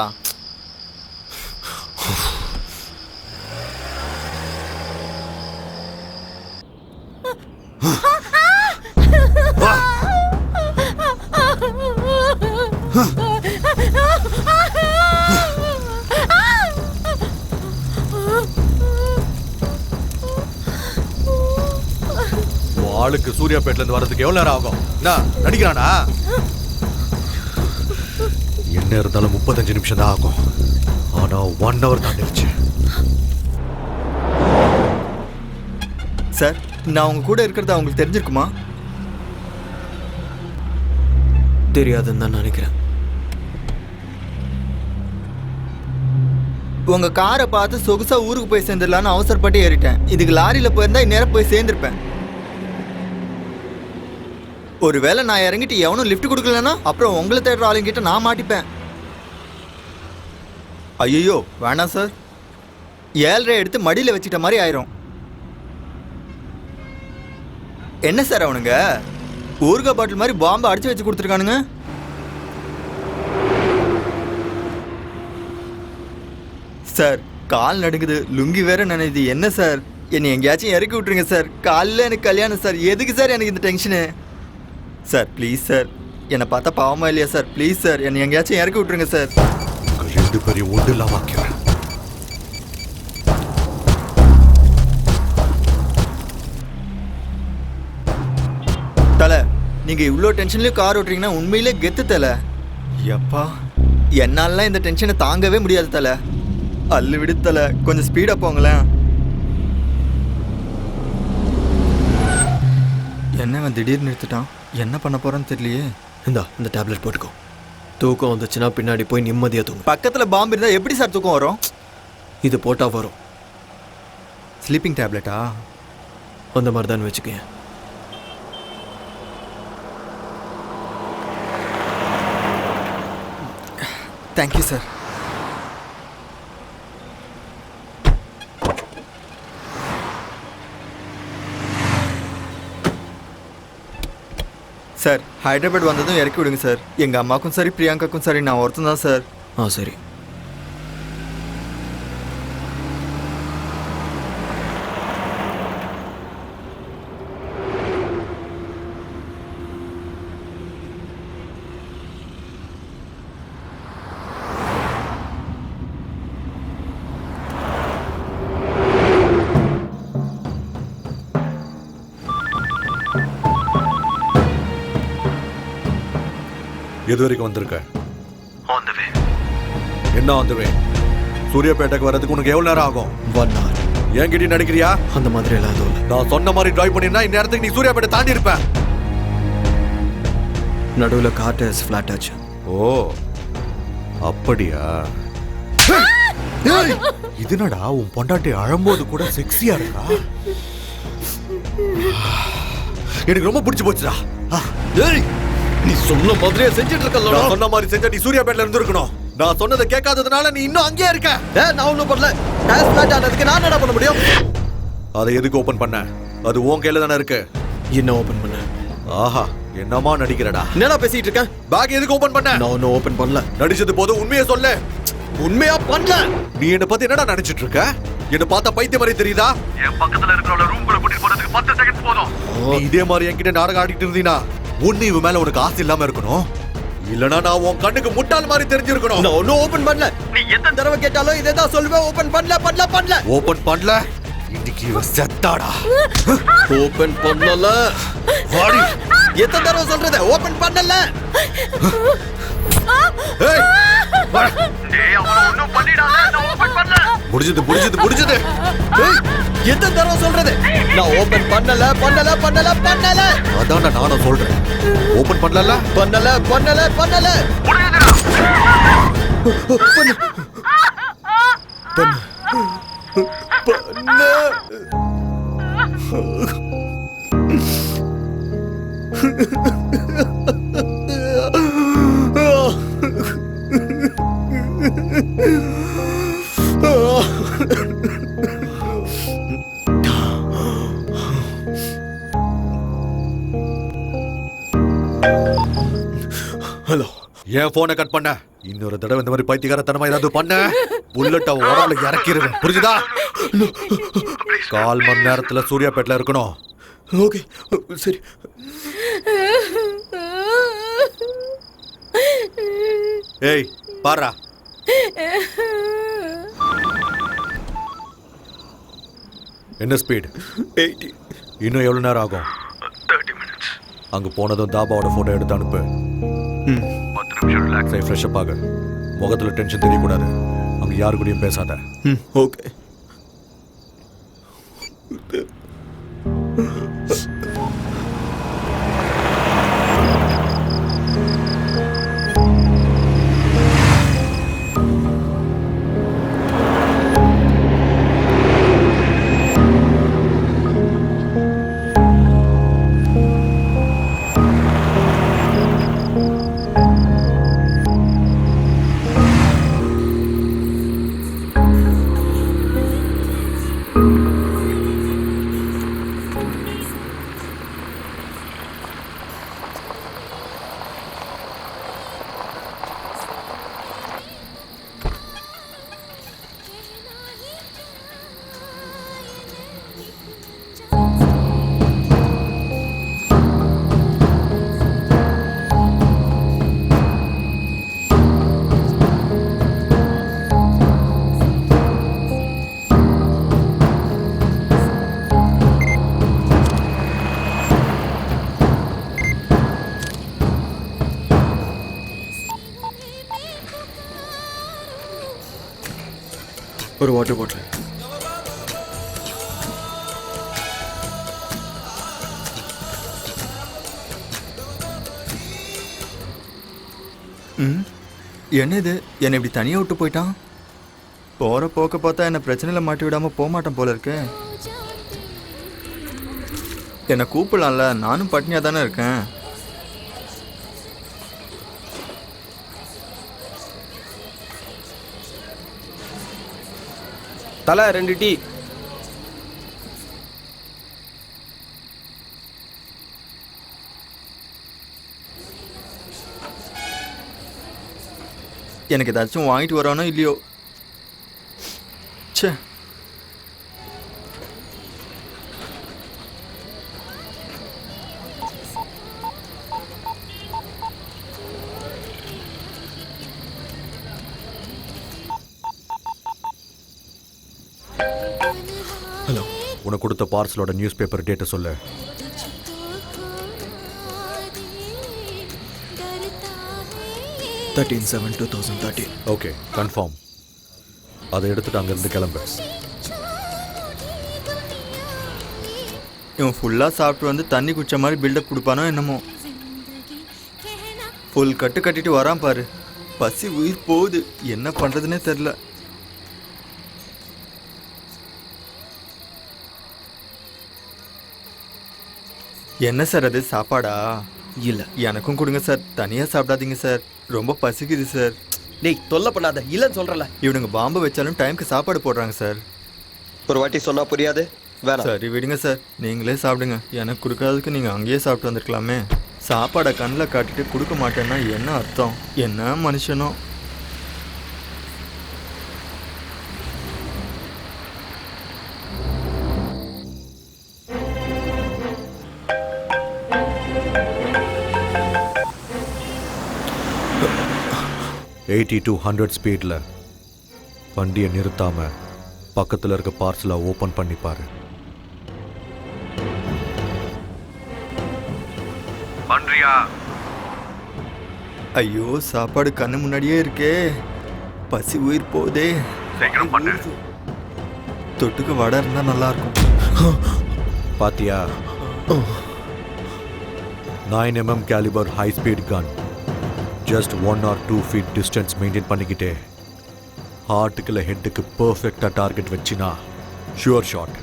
ஆளுக்கு சூர்யாபேட்ல இருந்து வரதுக்கு எவ்வளவு நேரம் ஆகும்? என்ன நடிக்கிறானா? என்ன இருந்தாலும் 35 நிமிஷம் தான் ஆகும். ஆனா 1 hour தாண்டிடுச்சு. சார், நான் உங்க கூட இருக்கிறது அவங்களுக்கு தெரிஞ்சிருக்குமா? தெரியாதுன்னு தான் நினைக்கிறேன். உங்க காரை பார்த்து சொகுசா ஊருக்கு போய் சேர்ந்துடலான்னு அவசரப்பட்டு ஏறிட்டேன். இதுக்கு லாரியில போயிருந்தா இந்நேரம் போய் சேர்ந்திருப்பேன். ஒருவேளை நான் இறங்கிட்டு எவனும் லிஃப்ட் கொடுக்கலன்னா அப்புறம் உங்களை தேடுற ஆளுங்கிட்ட நான் மாட்டிப்பேன். ஐயோ வேணாம் சார், 7.5 எடுத்து மடியில் வச்சுட்ட மாதிரி ஆயிரும். என்ன சார் அவனுங்க ஊறுகாய் பாட்டில் மாதிரி பாம்பை அடிச்சு வச்சு கொடுத்துருக்கானுங்க. சார் கால் நடுங்குது, லுங்கி வேற நினைது. என்ன சார் என்னை எங்கேயாச்சும் இறக்கி விட்டுருங்க சார். காலையில் எனக்கு கல்யாணம் சார், எதுக்கு சார் எனக்கு இந்த டென்ஷனு? சார் ப்ளீஸ் சார், என்னை பார்த்தா பாவமா இல்லையா சார்? ப்ளீஸ் சார் என்னை எங்கேயாச்சும் இறக்கி விட்டுருங்க சார். 2 பேரையும் ஒன்று இல்லாம ஆக்கிறேன். தலை, நீங்கள் இவ்வளோ டென்ஷன்லேயும் கார் ஓட்டுறீங்கன்னா உண்மையிலே கெத்து தலை. எப்பா என்னாலலாம் இந்த டென்ஷனை தாங்கவே முடியாது தலை. அல்லு விடு தலை, கொஞ்சம் ஸ்பீடாக போங்களேன். என்னவன் திடீர்னு நிறுத்திட்டான், என்ன பண்ண போகிறான்னு தெரியலையே. இந்த டேப்லெட் போட்டுக்கோ. தூக்கம் வந்துச்சுன்னா பின்னாடி போய் நிம்மதியாக தூங்கும். பக்கத்தில் பாம்பு இருந்தால் எப்படி சார் தூக்கம் வரும்? இது போட்டால் வரும். ஸ்லீப்பிங் டேப்லெட்டா? அந்த மாதிரி தான் வச்சுக்கேன். Thank you sir. சார் ஹைதராபாத் வந்ததும் இறக்கி விடுங்க சார். எங்கள் அம்மாக்கும் சரி பிரியாங்காக்கும் சரி நான் ஒருத்தன் தான் சார். சரி. எது வரைக்கும் வந்திருக்க? என்ன ஆந்துவே? சூர்யாபேட்டைக்கு வரதுக்கு உனக்கு எவ்வளவு நேரம் ஆகும்? 1 hour. என்கிட்ட நடிக்கிறியா? அந்த மாதிரி எல்லாம் எதுவும் இல்லை. நான் சொன்ன மாதிரி டிரைவ் பண்ணிருந்தா இந்த நேரத்துக்கு நீ சூர்யாபேட்டை தாண்டி இருப்ப. நடுவில் கார் டயர்ஸ் ஃப்ளாட் ஆச்சு. ஓ அப்படியா? இதுனடா உன் பொண்டாட்டி அழும்போது கூட செக்ஸியா இருக்கா? எனக்கு ரொம்ப பிடிச்சு போச்சுடா. நீ சொன்ன மாதிரியே செஞ்சுட்டு இருக்கல. நான் சொன்ன மாதிரி செஞ்சா நீ சூர்யாபேட்ல இருந்து இருக்கணும். நான் சொன்னதை கேட்காததுனால நீ இன்னும் அங்கேயே இருக்க. நான் ஒன்றும் பண்ணல. டயர் ஃப்ளாட் ஆனதுக்கு நான் என்ன பண்ண முடியும்? அதை எதுக்கு ஓபன் பண்ண? அது உன் கையில தானே இருக்கு. என்ன ஓபன் பண்ண? ஆஹா என்னமா நடிக்கிறடா. என்னடா பேசிட்டு இருக்க? பேக் எதுக்கு ஓபன் பண்ண? நான் ஒன்றும் ஓபன் பண்ணல. நடிச்சது போதும், உண்மையை சொல்லு. உண்மையா பண்ணல. நீ என்ன பத்தி என்னடா நினைச்சிட்டு இருக்க? என்ன பார்த்தா பைத்திய மாதிரி தெரியுதா? என் பக்கத்துல இருக்கிறவள ரூம்குள்ள கூட்டிட்டு போறதுக்கு 10 செகண்ட்ஸ் போதும். நீ இதே மாதிரி என்கிட்ட நாடகம் ஆடிட்டு இருந்தீனா ஒண்ணு இவ மேல உனக்கு ஆசை இல்லாம இருக்கணும், இல்லனா நான் உன் கண்ணுக்கு முட்டாள் மாதிரி தெரிஞ்சிருக்கணும். நான் ஒன்றும் ஓபன் பண்ணல. நீ எத்தனை தடவை கேட்டாலும் இதே தான் சொல்லுவேன். ஓபன் பண்ணல. ஓபன் பண்ணல? இன்னைக்கு இவ செத்தாடா. ஓபன் பண்ணல. வாடி. எத்தனை தடவை சொல்றது? ஓபன் பண்ணல. ஏய், வாடா. முடிஞ்சது முடிஞ்சது முடிஞ்சது. ஏய், எத்தனை தடவை சொல்றது? நான் ஓபன் பண்ணல பண்ணல பண்ணல பண்ணல அதான்டா நானும் சொல்றேன். ஓபன் பண்ணல. பண்ணல பண்ணல பண்ணல. ஹலோ, ஏன் போனை கட் பண்ண? இன்னொரு தடவை இந்த மாதிரி பைத்தியக்காரத்தனமா ஏதாவது பண்ண புல்லட் அவன் உடம்புல இறக்கிடுவேன். புரிஞ்சுதா? 1/4 மணி நேரத்துல சூர்யாபேட்டில் இருக்கணும். ஓகே சரி. ஏய் பாரா. என்ன ஸ்பீட்? 80. இன்னும் எவ்வளவு நேரம் ஆகும்? 30 minutes. அங்க போனதும் தாபாவோட போட்டோ எடுத்து அனுப்பு. 10 நிமிஷம் ரிலாக்ஸ் ஆகி ஃப்ரெஷ் அப் ஆகு. முகத்துல டென்ஷன் தெரியக்கூடாது. அங்க யாரு கூடயும் பேசாத. ஓகே. ஒரு வாட்டர் பாட்டில். என்ன இது? என்னை இப்படி தனியாக விட்டு போயிட்டான். போகிற போக்க பார்த்தா என்னை பிரச்சனையில் மாட்டி விடாமல் போக மாட்டேன் போல இருக்கு. என்னை கூப்பிடலாம்ல, நானும் பட்னியாக தானே இருக்கேன். தலை 2 டீ. எனக்கு ஏதாச்சும் வாங்கிட்டு வரானோ இல்லையோ. ச்சே. ஹலோ, உனக்கு கொடுத்த பார்சலோட நியூஸ் பேப்பர் டேட்டை சொல்லு. 13/7/2013. Okay, confirm. அதை எடுத்துட்டு அங்கேருந்து கிளம்பு. இவன் ஃபுல்லாக சாப்பிட்டு வந்து தண்ணி குடிச்ச மாதிரி பில்டப் கொடுப்பானோ என்னமோ. ஃபுல் கட்டு கட்டிட்டு வரான் பாரு. பசி உயிர் போகுது, என்ன பண்ணுறதுனே தெரில. என்ன சார் அது, சாப்பாடா? இல்ல. எனக்கும் கொடுங்க சார், தனியாக சாப்பிடாதீங்க சார், ரொம்ப பசிக்குது சார். டேய் தொல்லை பண்ணாத, இல்லைன்னு சொல்கிறல. இவனுங்க பாம்பு வச்சாலும் டைமுக்கு சாப்பாடு போடுறாங்க சார். ஒரு வாட்டி சொன்னால் புரியாது, வேணாம். சரி விடுங்க சார், நீங்களே சாப்பிடுங்க. எனக்கு கொடுக்காததுக்கு நீங்கள் அங்கேயே சாப்பிட்டு வந்திருக்கலாமே. சாப்பாடை கண்ணில் காட்டிட்டு கொடுக்க மாட்டேன்னா என்ன அர்த்தம்? என்ன மனுஷனோ. $80 to 100 ஸ்பீடில் வண்டியை நிறுத்தாமல் பக்கத்தில் இருக்க பார்சலை ஓப்பன் பண்ணி பாரு. பண்றியா? ஐயோ சாப்பாடு கண்ணு முன்னாடியே இருக்கே, பசி உயிர் போதே. சீக்கிரம் பண்ணு. தொட்டுக்கு வடை இருந்தா நல்லா இருக்கும். பாத்தியா? 9mm caliber high speed gun. Just 1 or 2 feet distance maintain பண்ணிக்கிட்டே ஹார்ட்டுக்குள்ள ஹெட்டுக்கு பர்ஃபெக்டாக டார்கெட் வச்சினா ஷுவர் ஷாட்.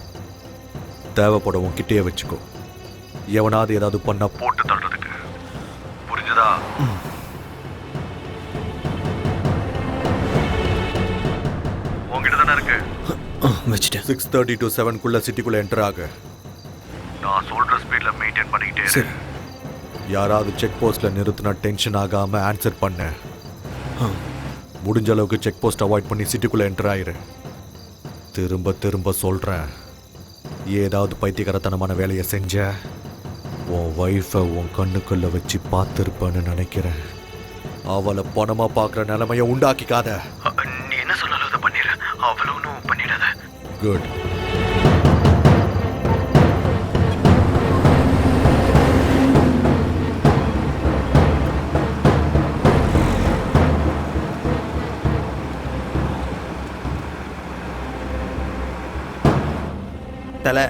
தேவைப்பட உன்கிட்டயே வச்சுக்கோ. எவனாவது ஏதாவது பண்ணா போட்டு தள்ளுறதுக்கு. புரிஞ்சுதா? உங்ககிட்ட தானே இருக்கு. வச்சுட்டேன். 6:30 to 7 சிட்டிக்குள்ள என்டர் ஆகு. நான் சொல்ற ஸ்பீட்ல மெயின்டைன் பண்ணிக்கிட்டே இரு. யாராவது செக் போஸ்ட்ல நிறுத்தினா டென்ஷன் ஆகாம ஆன்சர் பண்ண. முடிஞ்ச அளவுக்கு செக் போஸ்ட் அவாய்ட் பண்ணி சிட்டிக்குள்ள என்டர் ஆயிரு. திரும்ப திரும்ப சொல்றேன், ஏதாவது பைத்தியக்காரத்தனமான வேலையை செஞ்ச உன் ஒய்ஃபை உன் கண்ணுக்குள்ள வச்சு பார்த்துருப்பேன்னு நினைக்கிறேன். அவளை பணமா பார்க்குற நிலைமையை உண்டாக்கிக்காத. நீ என்ன சொன்னாலும் அதை பண்ணிடு. அவ்வளோ ஒன்றும் பண்ணிடாத. குட். தலை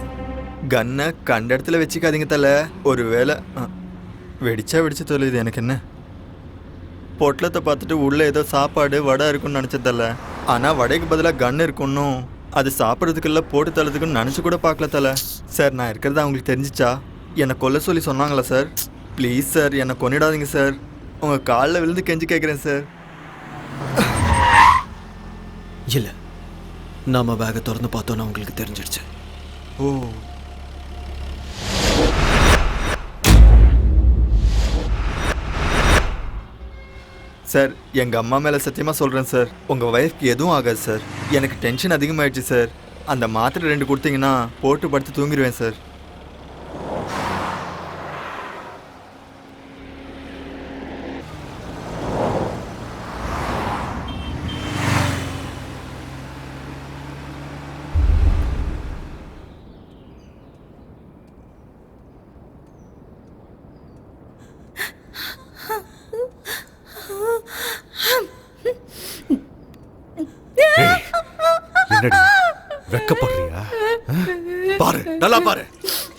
கன்னை கண்ட இடத்துல வச்சுக்காதீங்க தலை. ஒரு வேளை வெடிச்சா தொலையுது. எனக்கு என்ன, பொட்டலத்தை பார்த்துட்டு உள்ளே ஏதோ சாப்பாடு வடை இருக்குன்னு நினச்ச தலை. ஆனால் வடைக்கு பதிலாக கன் இருக்குன்னும் அது சாப்பிட்றதுக்குள்ள போட்டு தள்ளதுக்குன்னு நினச்சி கூட பார்க்கல தலை. சார் நான் இருக்கிறதா அவங்களுக்கு தெரிஞ்சிச்சா என்னை கொல்ல சொல்லி சொன்னாங்களா சார்? ப்ளீஸ் சார் என்னை கொன்னிடாதீங்க சார். உங்கள் காலில் விழுந்து கெஞ்சி கேட்குறேன் சார். இல்லை, நாம பேகை திறந்து பார்த்தோன்னா உங்களுக்கு தெரிஞ்சிடுச்சு. ஓ சார், எங்கள் அம்மா மேலே சத்தியமாக சொல்கிறேன் சார், உங்கள் ஒய்ஃப்க்கு எதுவும் ஆகாது சார். எனக்கு டென்ஷன் அதிகமாகிடுச்சு சார். அந்த மாத்திரை 2 கொடுத்தீங்கன்னா போட்டு படுத்து தூங்கிடுவேன் சார். என்னடி வெக்கப்படுறியா? பாரு, நல்லா பாரு.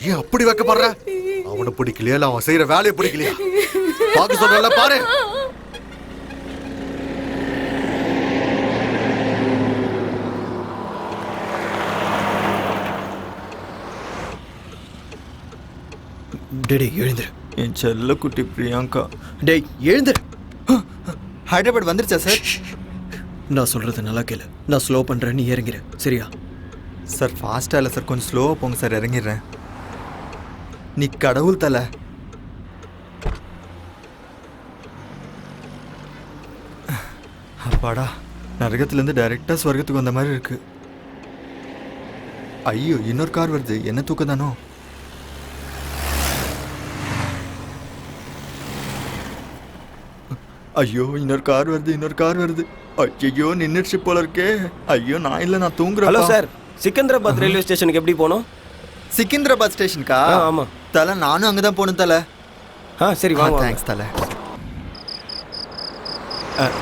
ஏன் அப்படி வெக்கப்படுற? அவனை பிடிக்கலையா இல்ல அவன் செய்யற வேலையை பிடிக்கலையா? பார்க்க சொல்றல பாரு. டேய் எழுந்துரு. என் செல்ல குட்டி பிரியங்கா. டேய் எழுந்துரு. ஹைதராபாத் வந்துருச்சா சார்? நான் சொல்றது நல்லா கேளு. நான் ஸ்லோ பண்றேன், நீ இறங்கிரு. சரியா? சார் ஃபாஸ்ட்டாக இல்லை சார், கொஞ்சம் ஸ்லோவாக போங்க சார். இறங்கிடுறேன். நீ கடவுள் தலை. அப்பாடா, நரகத்துலேருந்து டைரெக்டாக ஸ்வர்க்கத்துக்கு வந்த மாதிரி இருக்கு. ஐயோ இன்னொரு கார் வருது. என்ன தூக்கம் தானோ? ஐயோ இன்னொரு கார் வருது. ஐயோ நின்றுச்சு போல இருக்கே. ஐயோ நான் இல்லை, நான் தூங்குறேன். ஹலோ சார், சிக்கந்தராபாத் ரயில்வே ஸ்டேஷனுக்கு எப்படி போகணும்? சிக்கந்தராபாத் ஸ்டேஷனுக்கா? ஆமாம் தலை, நானும் அங்கே தான் போகணும் தலை. சரி வாங்க. தேங்க்ஸ் தலை.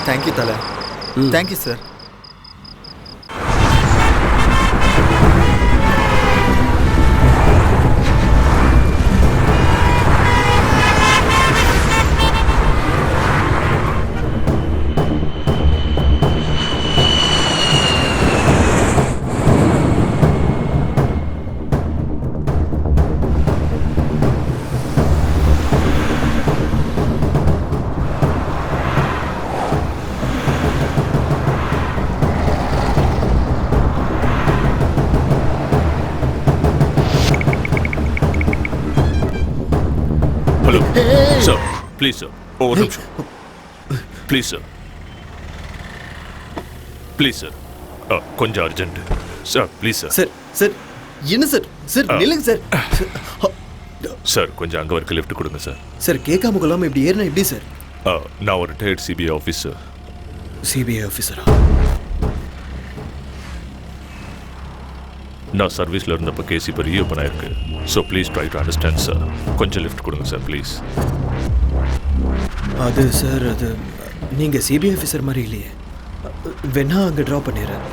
தேங்க்யூ தலை. Thank you sir. Hello sir, please sir, ஒரு நிமிஷம் ப்ளீஸ் சார், ப்ளீஸ் சார், கொஞ்சம் urgent sir, please sir. Sir sir என்ன சார்? சார் நில்லுங்க சார். சார் கொஞ்சம் அங்கே வரைக்கும் லிஃப்ட் கொடுங்க சார். சார் கேட்காம கொள்ளாமல் இப்படி ஏறினா எப்படி சார்? நான் ஒரு ரிட்டையர்ட் சிபிஐ ஆஃபீஸர். சிபிஐ ஆஃபீஸரா? நான் சர்வீஸில் இருந்தப்போ கேஸ் இப்போ ரீஓப்பன் ஆயிருக்கு. So please try to understand sir. கொஞ்சம் லிஃப்ட் கொடுங்க சார் ப்ளீஸ். அது சார், அது நீங்கள் சிபிஐ ஆஃபீஸர் மாதிரி இல்லையே. வேணா அங்கே ட்ராப் பண்ணிடுறேன்.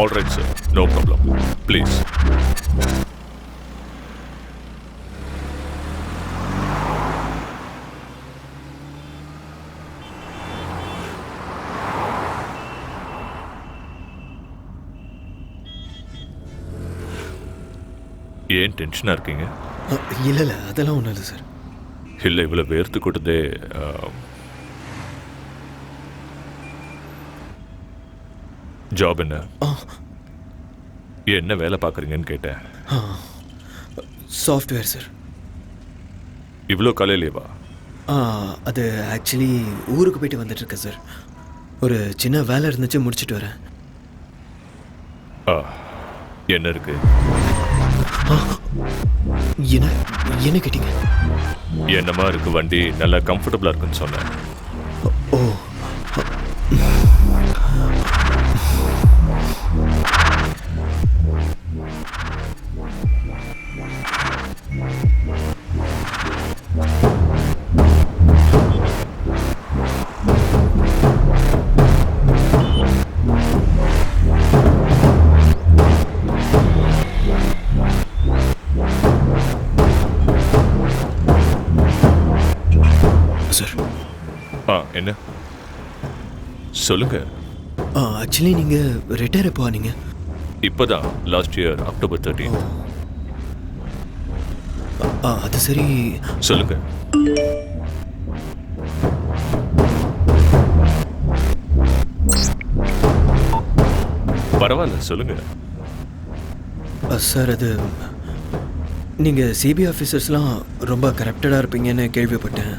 Alright sir, no problem, please. ஏன் டென்ஷனாக இருக்கீங்க? இல்லை இல்லை, அதெல்லாம் ஒன்றும் இல்லை சார். இல்லை, இவ்வளோ வேர்த்து கொட்டதே. ஜாப் என்ன? என்ன வேலை பார்க்குறீங்கன்னு கேட்டேன். Software sir. இவ்வளோ காலையிலேவா? அது ஆக்சுவலி ஊருக்கு போயிட்டு வந்துட்டுருக்கேன் சார். ஒரு சின்ன வேலை இருந்துச்சு, முடிச்சுட்டு வரேன். என்ன இருக்கு? என்ன கேட்டீங்க? என்னமா இருக்கு வண்டி? நல்லா கம்ஃபர்டபுளாக இருக்குன்னு சொன்னேன். ஓ, சார். என்ன சொல்லுங்க. ஆக்சுவலி நீங்கள் ரிட்டையர் எப்போ ஆனீங்க? இப்போதான், லாஸ்ட் இயர் October 13. அது சரி, சொல்லுங்க. பரவாயில்ல, சொல்லுங்க. சார், அது நீங்கள் சிபிஐ ஆஃபீஸர்ஸ்லாம் ரொம்ப கரப்டடாக இருப்பீங்கன்னு கேள்விப்பட்டேன்.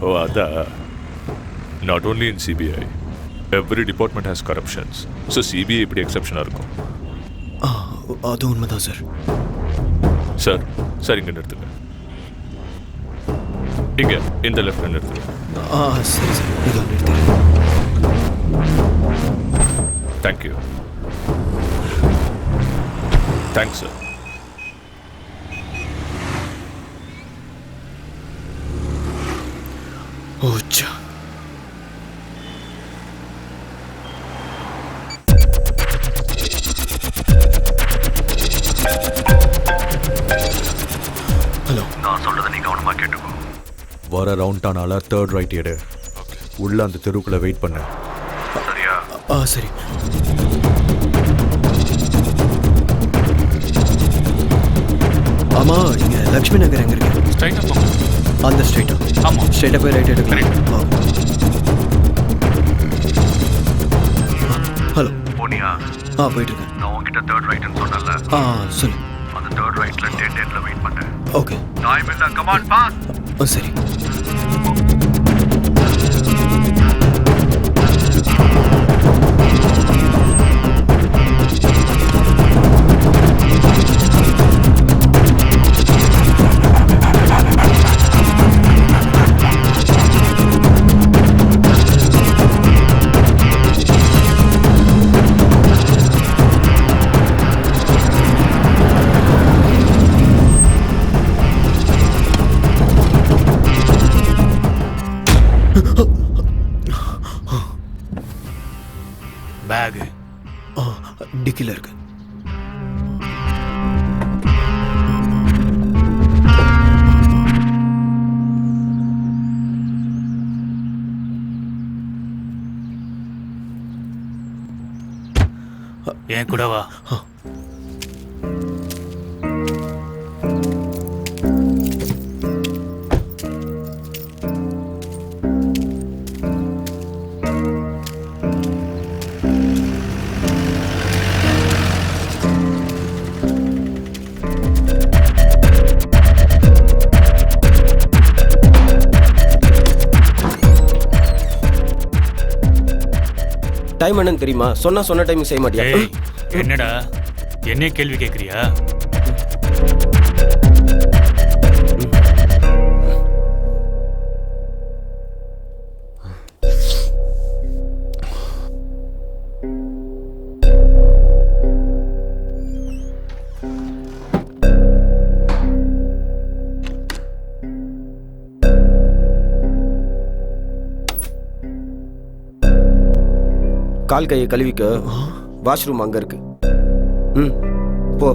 ஓ, அதான். Not only in CBI, every department has corruptions. So CBI இப்படி எக்ஸப்ஷனாக இருக்கும். அது உண்மைதான் சார். சார், சார் இங்கே நிறுத்துங்க. இங்கே இந்த லெஃப்ட் நிறுத்துங்க. சரி சார், இதோ நிறுத்துங்க. தேங்க்யூ. Thanks sir. ஓச்சா. ஹலோ, நான் சொல்றதை நீ கவனமா கேட்டுக்கோ. வர ரவுண்ட் ஆனால 3rd ரைட் எடு. உள்ள அந்த தெருக்குள்ள வெயிட் பண்ணு. சரியா? சரி. ஆமா, இங்க லக்ஷ்மி நகர் எங்க இருக்கு? ஸ்ட்ரைட்டாக போங்க. அந்த ஸ்ட்ரைட்டா? ஆமாம். ஸ்ட்ரைட்டாக போய் ரைட் எடுக்கலாம். ஹலோ. போனியா? போயிட்டு இருக்கேன். நான் உன்கிட்ட 3rd ரைட்னு சொன்னல. சொல்லு. அந்த 3rd ரைட்ல 10-10ல வெயிட் பண்ணு. ஓகே. டைம் இல்ல, கம் ஆன் பாஸ். சரி. பேகு டிக்கில இருக்கு. என் கூட வா. டைம் என்னன்னு தெரியுமா? சொன்ன டைம் செய்ய மாட்டியா? என்னடா என்ன கேள்வி கேட்குறியா? கால் கையை கழுவிக்க வாஷ்ரூம் அங்கே இருக்கு. ம் போ.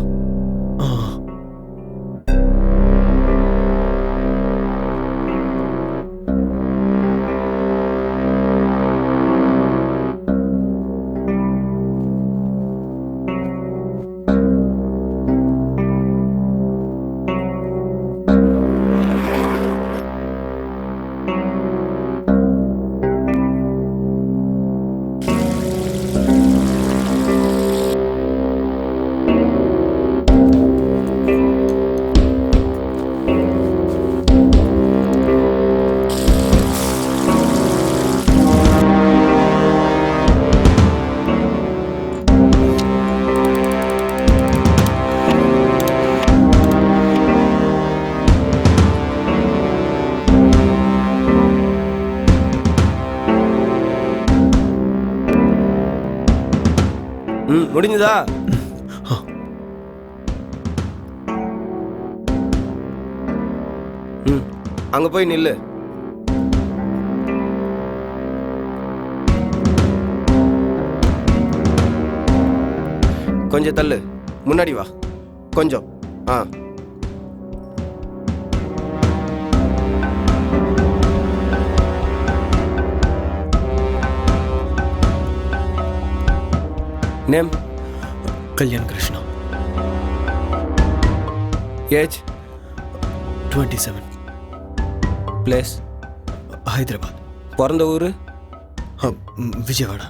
முடிஞ்சதா? ம் அங்க போய் நில்லு. கொஞ்சம் தள்ளு, முன்னாடி வா கொஞ்சம். Ah name? Kalyan Krishna. Age? 27. Place? Hyderabad. பிறந்த ஊர்? விஜயவாடா.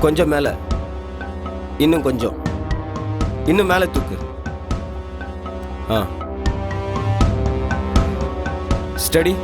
கொஞ்சம் மேலே, இன்னும் கொஞ்சம், இன்னும் மேலே தூக்கு. ஆ ஸ்டடி.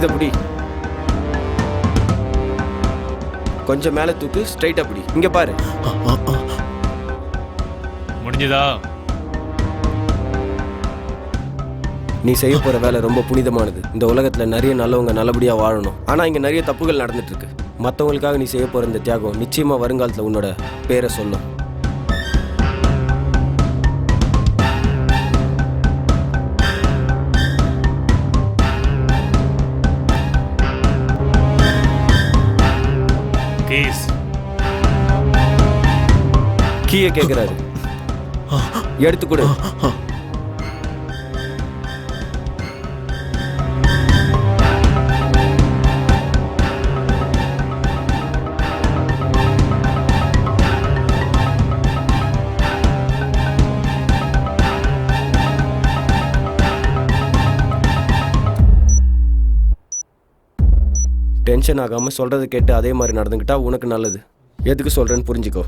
இதை பிடி. கொஞ்சம் மேலே தூக்கு, ஸ்ட்ரைட்டா பிடி. இங்க பாரு. முடிஞ்சதா? நீ செய்ய போற வேலை ரொம்ப புனிதமானது. இந்த உலகத்துல நிறைய நல்லவங்க நல்லபடியா வாழணும். ஆனா இங்க நிறைய தப்புகள் நடந்துட்டு இருக்கு. மற்றவங்களுக்காக நீ செய்ய போற இந்த தியாகம் நிச்சயமா வருங்காலத்துல உன்னோட பேரை சொல்லும். கீயை கேட்கிறாரு, எடுத்து கொடு. டென்ஷன் ஆகாம சொல்றதை கேட்டு அதே மாதிரி நடந்துக்கிட்டா உனக்கு நல்லது. எதுக்கு சொல்றேன்னு புரிஞ்சுக்கோ.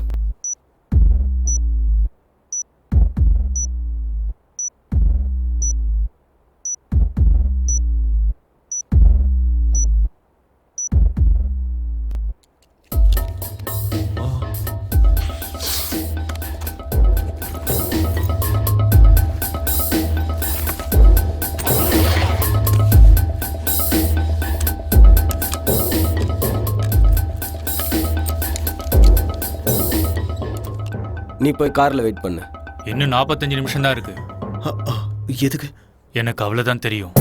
நீ போய் கார்ல வெயிட் பண்ணு. இன்னும் 45 நிமிஷம் தான் இருக்கு. எதுக்கு? எனக்கு அவ்வளவுதான் தெரியும்.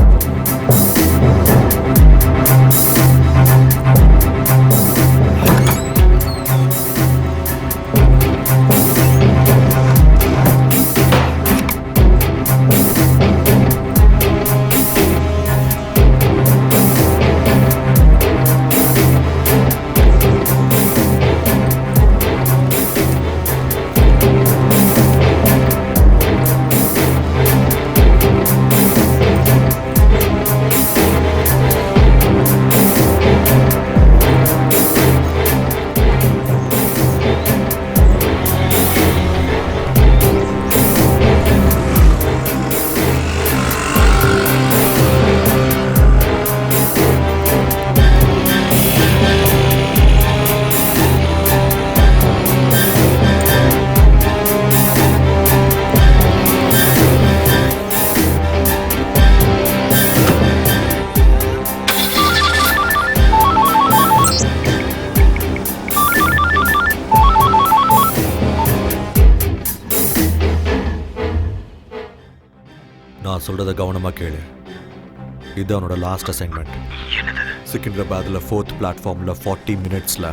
நான் சொல்றத கவனமா கேளு. இது அவனோட லாஸ்ட் அசைன்மெண்ட். சிக்கிந்திராபாத்ல 4th பிளாட்ஃபார்ம்ல 40 மினிட்ஸ்ல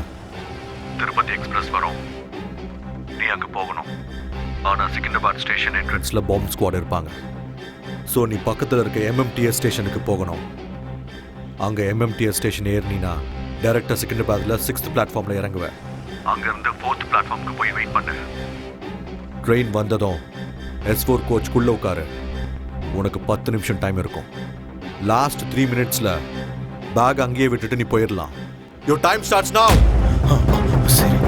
திருப்பதி எக்ஸ்பிரஸ் வரும். நீ அங்க போகணும். ஆனா சிக்கிந்திராபாத் ஸ்டேஷன் என்ட்ரன்ஸ்ல பாம்பு ஸ்குவாட் இருப்பாங்க. ஸோ நீ பக்கத்தில் இருக்க MMTS ஸ்டேஷனுக்கு போகணும். அங்கே MMTS ஸ்டேஷன் ஏறினா டைரக்டாக சிக்கிந்திராபாத்ல 6th பிளாட்ஃபார்மில் இறங்குவேன். அங்கேருந்து 4th பிளாட்ஃபார்முக்கு போய் வெயிட் பண்ணு. ட்ரெயின் வந்ததும் S4 கோச்சுக்குள்ளே உட்காரு. உனக்கு 10 நிமிஷம் டைம் இருக்கும். லாஸ்ட் 3 மினிட்ஸில் பேக் அங்கேயே விட்டுட்டு நீ போயிடலாம். Your time starts now. சரி.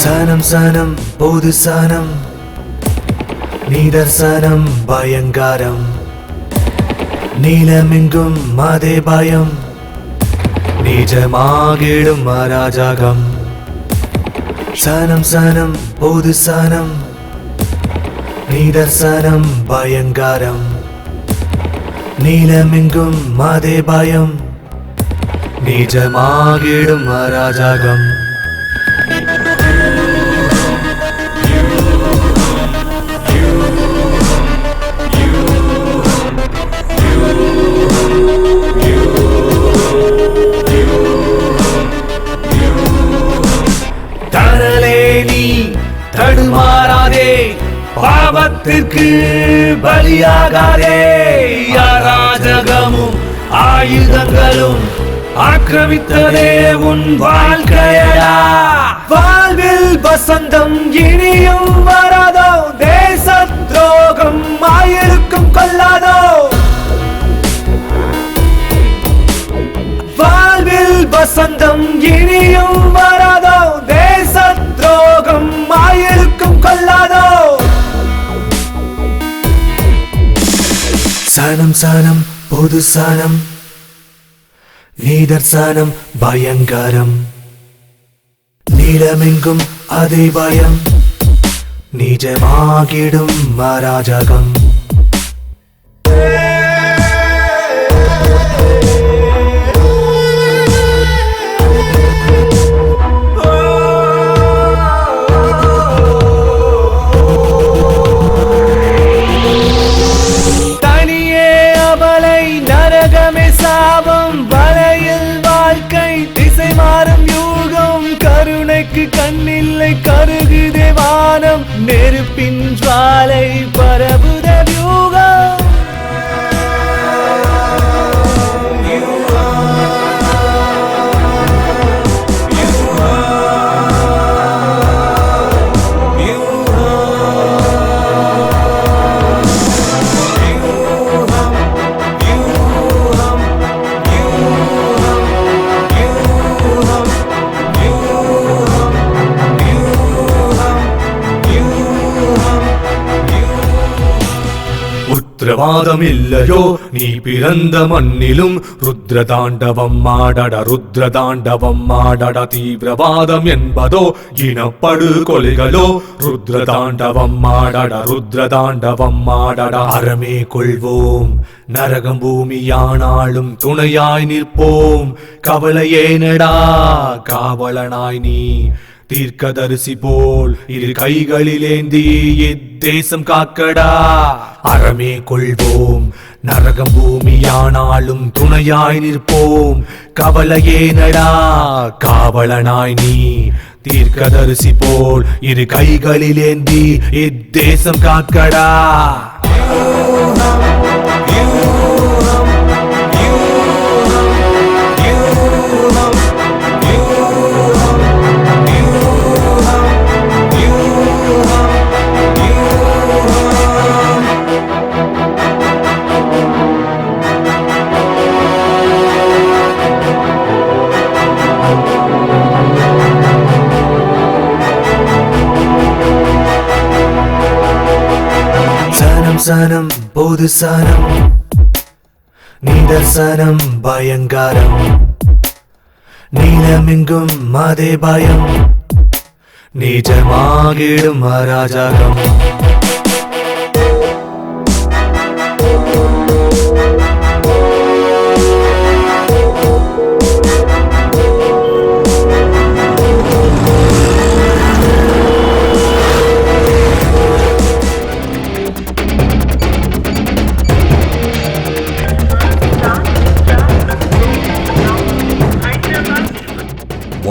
சனம் சனம் பொது சனம் நிதர்சனம் பயங்காரம் நீலமெங்கும் அதே பயம் நிஜமாகிடும் அராஜகம் சனம் சனம் பொது சனம் நிதர்சனம் பயங்காரம் நீலமெங்கும் அதே பயம் நிஜமாகிடும் அராஜகம் தடுமாறாதே பாவத்திற்கு பலியாகாதே அராஜகமும் ஆயுதங்களும் ஆக்கிரமித்ததே உன் வாழ்க்கையடா. வாழ்வில் வசந்தம் இனியும் வராதோ, தேச துரோகம் ஆயிருக்கும் கொள்ளாதோ. வாழ்வில் வசந்தம் இனியும் வராதோ, தேச துரோகம் ஆயிருக்கும் கொள்ளாதோ. சனம் சனம் பொது சனம், நீதர்சனம் பயங்கரம். நீளமெங்கும் அதே பயம், நிஜமாகிடும் அராஜகம். தனியே அவளை நரகமே சாபம், வலையில் வாழ்க்கை திசை மாறும் யூகம். கருணைக்கு கண்ணில்லை கருகுதே வானம், நெருப்பின் ஜுவாலை பரவுதே வியூகம். உத்திரவாதம் இல்லையோ நீ பிறந்த மண்ணிலும், ருத்ர தாண்டவம் ஆடட ருத்ர தாண்டவம் ஆடட. தீவிரவாதம் என்பதோ இனப்படு கொலைகளோ, ருத்ர தாண்டவம் ஆடட ருத்ர தாண்டவம் ஆடட. அறமே கொள்வோம் நரகம் பூமியானாலும் துணையாய் நிற்போம். கவலையேனடா காவலனாய் நீ, தீர்க்கதரிசி போல் இரு கைகளிலேந்தி இத்தேசம் காக்கடா. அறமே கொள்வோம் நரகம் பூமியானாலும் துணையாய் நிற்போம். கவலையேனடா காவலனாய் நீ, தீர்க்கதரிசி போல் இரு கைகளிலேந்தி இத்தேசம் காக்கடா. சனம் சனம் பொது சனம், நீதர்சனம் பயங்கரம். நீளமெங்கும் அதே பயம், நிஜமாகிடும் அராஜகம்.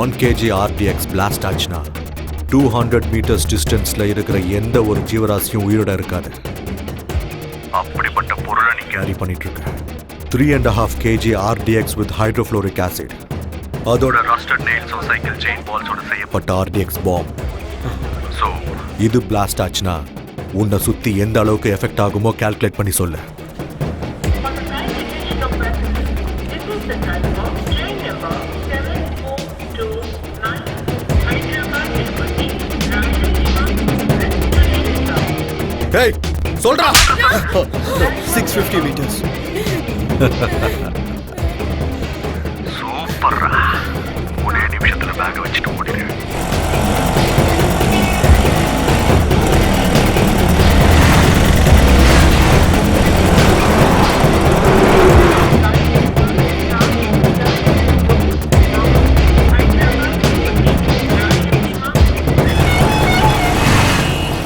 ஒன் கேஜி ஆர்டிஎக்ஸ் பிளாஸ்ட் ஆச்சுன்னா 200 மீட்டர்ஸ் டிஸ்டன்ஸ்ல இருக்கிற எந்த ஒரு ஜீவராசியும் உயிரோட இருக்காது. அப்படிப்பட்ட பொருளை நீ கேரி பண்ணிட்டு இருக்க. 3.5 kg RTX with hydrofluoric acid, அதோட ரஸ்டட் நெயில்ஸ் சைக்கிள் செயின் பால்ஸோட செய்யப்பட்ட ஆர்டிஎக்ஸ் பாம். ஸோ இது பிளாஸ்ட் ஆச்சுன்னா உன்னை சுத்தி எந்த அளவுக்கு எஃபெக்ட் ஆகுமோ கால்குலேட் பண்ணி சொல்லு. Hey, சொல்றா. 650 meters. சூப்பர்ரா. ஒரே நிமிஷத்துல பேக் வச்சுட்டு ஓடிடு.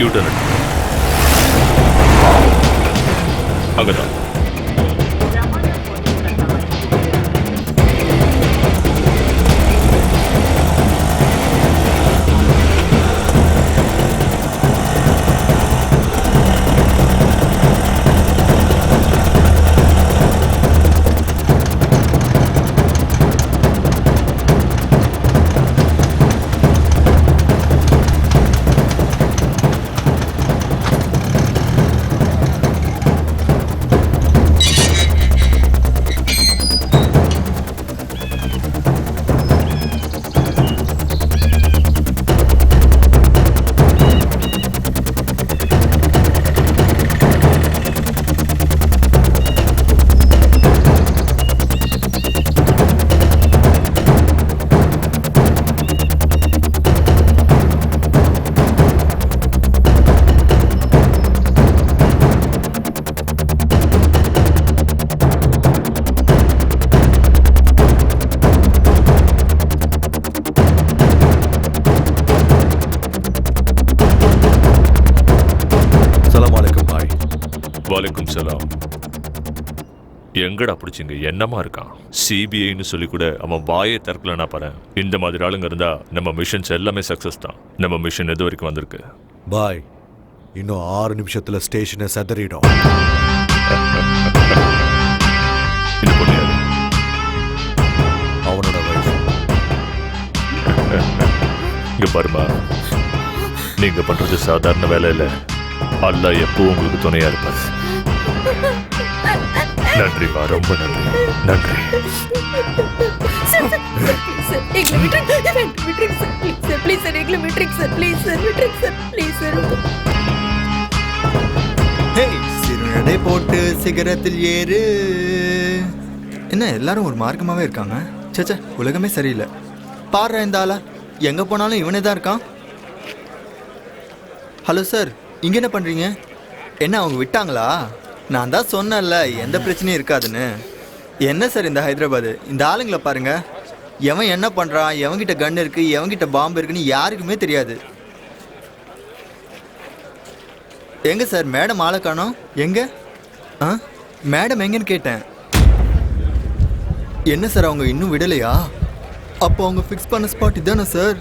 யூட்டர்ன் அங்கதான். வாலைக்கும் சலாம். எங்கடா பிடிச்சிங்க? என்னமா இருக்கான்? சிபிஐன்னு சொல்லி கூட அவன் வாயை திறக்கலனா பாரு. இந்த மாதிரி ஆளுங்க இருந்தா நம்ம மிஷன்ஸ் எல்லாமே சக்சஸ் தான். நம்ம மிஷன் எது வரைக்கும் வந்திருக்கு? பாய், இன்னும் 6 நிமிஷத்துல ஸ்டேஷனை செதறிடும். இந்த பொண்ணு யாரு? அவனோட வயசு. இங்க பாருமா, நீங்க பண்றது சாதாரண வேலை இல்ல. அல்லாஹ் எப்பவும் உங்களுக்கு துணையா இருப்பாரு. நன்றிமா, ரொம்ப நன்றி. நன்றி. சிறுநடை போட்டு சிகரத்தில் ஏறு. என்ன எல்லாரும் ஒரு மார்க்கமாவே இருக்காங்க? சேச்சே, உலகமே சரியில்லை. பாடுற இந்த ஆளா எங்க போனாலும் இவனே தான் இருக்கான். ஹலோ சார், இங்க என்ன பண்றீங்க? என்ன அவங்க விட்டாங்களா? நான் தான் சொன்னேன்ல எந்த பிரச்சனையும் இருக்காதுன்னு. என்ன சார் இந்த ஹைதராபாத், இந்த ஆளுங்களை பாருங்க. எவன் என்ன பண்ணுறான், எவன்கிட்ட கன் இருக்குது, எவன்கிட்ட பாம்பு இருக்குன்னு யாருக்குமே தெரியாது. எங்கே சார் மேடம் ஆளை காணோம்? எங்கே? மேடம் எங்கன்னு கேட்டேன். என்ன சார் அவங்க இன்னும் விடலையா? அப்போ அவங்க ஃபிக்ஸ் பண்ண ஸ்பாட் இதானே சார்?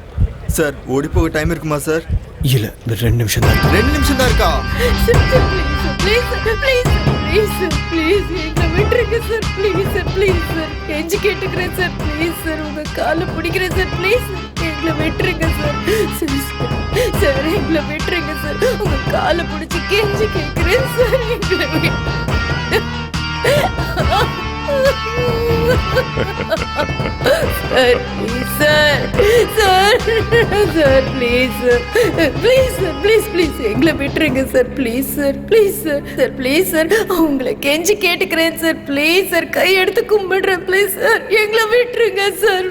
சார் ஓடி போக டைம் இருக்குமா சார்? இல்லை, 2 நிமிஷம் தான். 2 நிமிஷம் தான் இருக்கா? விட்டுருங்க sir, please sir, please sir, கெஞ்சி கேட்டுக்கிறேன் சார், ப்ளீஸ் சார், உங்க காலை பிடிக்கிறேன் சார், ப்ளீஸ் எங்களை விட்டுருங்க சார். சரி சார், எங்களை விட்டுருங்க சார், உங்க காலை பிடிச்சி கெஞ்சி கேட்கிறேன் சார், எங்களை sir, sir, sir, please sir, please sir, please please எங்களை விட்டுருங்க sir, please sir, please sir, sir please sir, உங்களை கெஞ்சி கேட்டுக்கிறேன் சார், ப்ளீஸ் சார், கை எடுத்து கும்பிடுறேன், ப்ளீஸ் சார், எங்களை விட்டுருங்க சார்.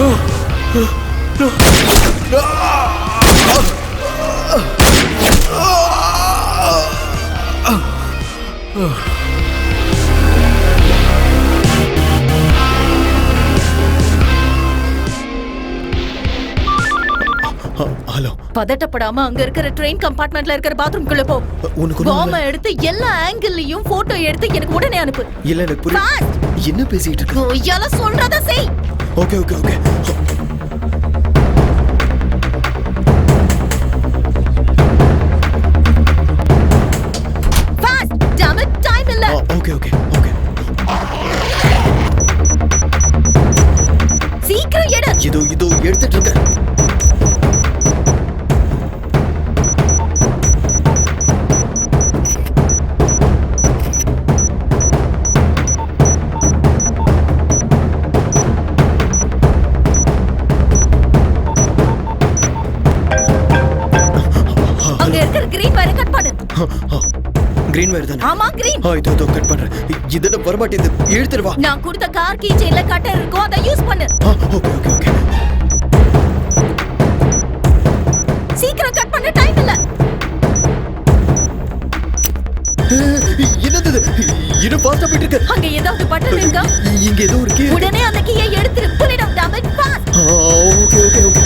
ஹலோ, பதட்டப்படாம அங்க இருக்கிற ட்ரெயின் கம்பார்ட்மெண்ட்ல இருக்கிற பாத்ரூம்குள்ள போ. உனக்கு பாம்ப எடுத்து எல்லா ஆங்கிள்லயும் போட்டோ எடுத்து எனக்கு உடனே அனுப்பு. இல்ல எனக்கு புரியல. என்ன பேசிட்டு இருக்க? கொய்யால சொல்றத செய். Okay okay okay. Fast. damn it, time இல்ல. Okay okay okay. சீக்கிரம் எடு. இதோ எடுத்துட்டு இருக்கேன். கிரீன் வயர் தானே? ஆமா கிரீன். இதோ கட் பண்றேன். இதென்ன வரமாட்டேது, இழுத்துட்டு வா. நான் கொடுத்த கார் கீ செயின்ல கட்டர் இருக்கும், அதை யூஸ் பண்ணு. Okay okay okay. சீக்கிரம் கட் பண்ண, டைம் இல்ல. என்னது இது? இன்னும் ஃபாஸ்டா போயிட்டு இருக்கு. அங்க ஏதாவது பட்டன் இருக்கா? இங்க ஏதோ ஒரு கீ. உடனே அந்த கீயை எடுத்துரு. Pull it out, damn it, fast. Okay okay okay.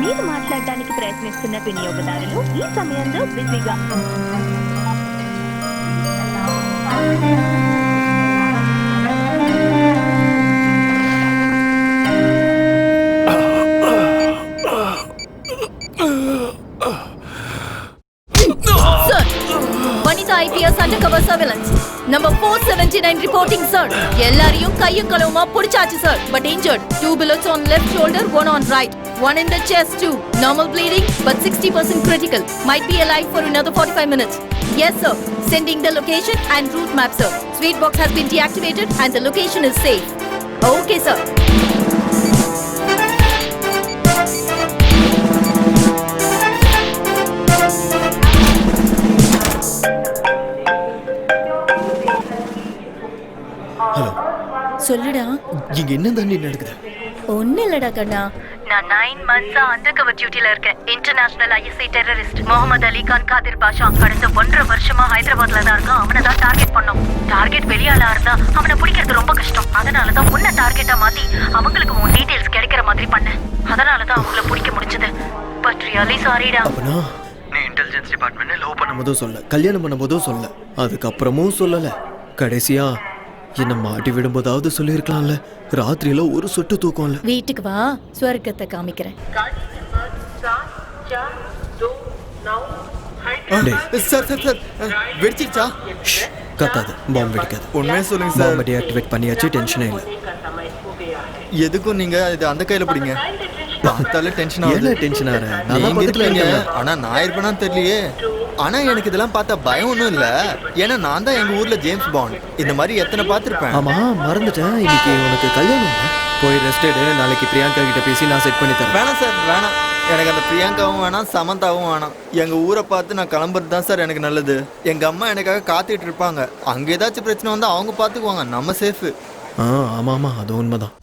మీరు మాట్లాడడానికి ప్రయత్నిస్తున్న వినియోగదారులు ఈ సమయంలో బిజీగా IPS undercover surveillance. Number 479 reporting, sir. எல்லாரையும் கையும் களவுமா புடிச்சாச்சு, sir. But injured. 2 bullets on left shoulder, 1 on right. 1 in the chest too. Normal bleeding, but 60% critical. Might be alive for another 45 minutes. Yes, sir. Sending the location and route map, sir. Sweet box has been deactivated and the location is safe. Okay, sir. Hello, சொல்லுடா. இங்க என்ன தண்ணி நடக்குது? ஒண்ணு இல்லடா கண்ணா, நான் 9 months undercover டியூட்டில இருக்கேன். International ISI terrorist Mohammed Ali Khan Qadir பாஷா கடந்த 1.5 வருஷமா ஹைதராபாத்ல தான் இருக்கான். அவனை தான் டார்கெட் பண்ணோம். டார்கெட் வெளியாளா இருந்தா அவனை பிடிக்கிறது ரொம்ப கஷ்டம். அதனால தான் உன்னை டார்கெட்டா மாத்தி அவங்களுக்கு உன் டீடைல்ஸ் கிடைக்கிற மாதிரி பண்ணேன். அதனால தான் அவங்கள பிடிக்க முடிஞ்சது. பட் ரியலி சாரிடா. அப்பனா நீ இன்டெலிஜென்ஸ் டிபார்ட்மெண்ட்ல லவ் பண்ணும்போதும் சொல்ல, கல்யாணம் பண்ணும்போதும் சொல்ல, அதுக்கப்புறமும் சொல்லல. கடைசியா என்ன மாட்டி விடும்போதாவது சொல்லியிருக்கலாம்ல. ராத்திரியில ஒரு சொட்டு தூக்கம் இல்ல. வீட்டுக்கு வா, ஸ்வர்க்கத்தை காமிக்கிறேன். சார் சார் சார் வெடிச்சிருச்சா? கத்தாது, பாம்பு வெடிக்காது. உண்மையே சொல்லுங்க சார். பாம்பு டீஆக்டிவேட் பண்ணியாச்சு, டென்ஷனே இல்லை. எதுக்கும் நீங்க இது அந்த கையில பிடிங்க. பார்த்தாலே டென்ஷன் ஆகுது. என்ன டென்ஷன் ஆற? நான் இருக்கீங்க. ஆனா நான் இருப்பேனா தெரியலையே. ஆனா எனக்கு இதெல்லாம் பார்த்தா பயம் ஒன்றும் இல்லை. ஏன்னா நான் தான் எங்க ஊர்ல ஜேம்ஸ் பாண்ட். இந்த மாதிரி எத்தனை பார்த்துருப்பேன். ஆமா, மறந்துட்டேன். இன்னைக்கு உனக்கு கல்யாணம். போய் ரெஸ்ட் எடு. நாளைக்கு பிரியங்கா கிட்ட பேசி நான் செட் பண்ணி தரேன். வேணாம் சார், வேணாம். எனக்கு அந்த பிரியங்காவும் வேணாம், சமந்தாவும் வேணாம். எங்க ஊரை பார்த்து நான் கிளம்புறது தான் சார் எனக்கு நல்லது. எங்க அம்மா எனக்காக காத்துட்டு இருப்பாங்க. அங்க ஏதாச்சும் பிரச்சனை வந்தா அவங்க பார்த்துக்குவாங்க. நம்ம சேஃபு. ஆமா ஆமா, அது உண்மைதான்.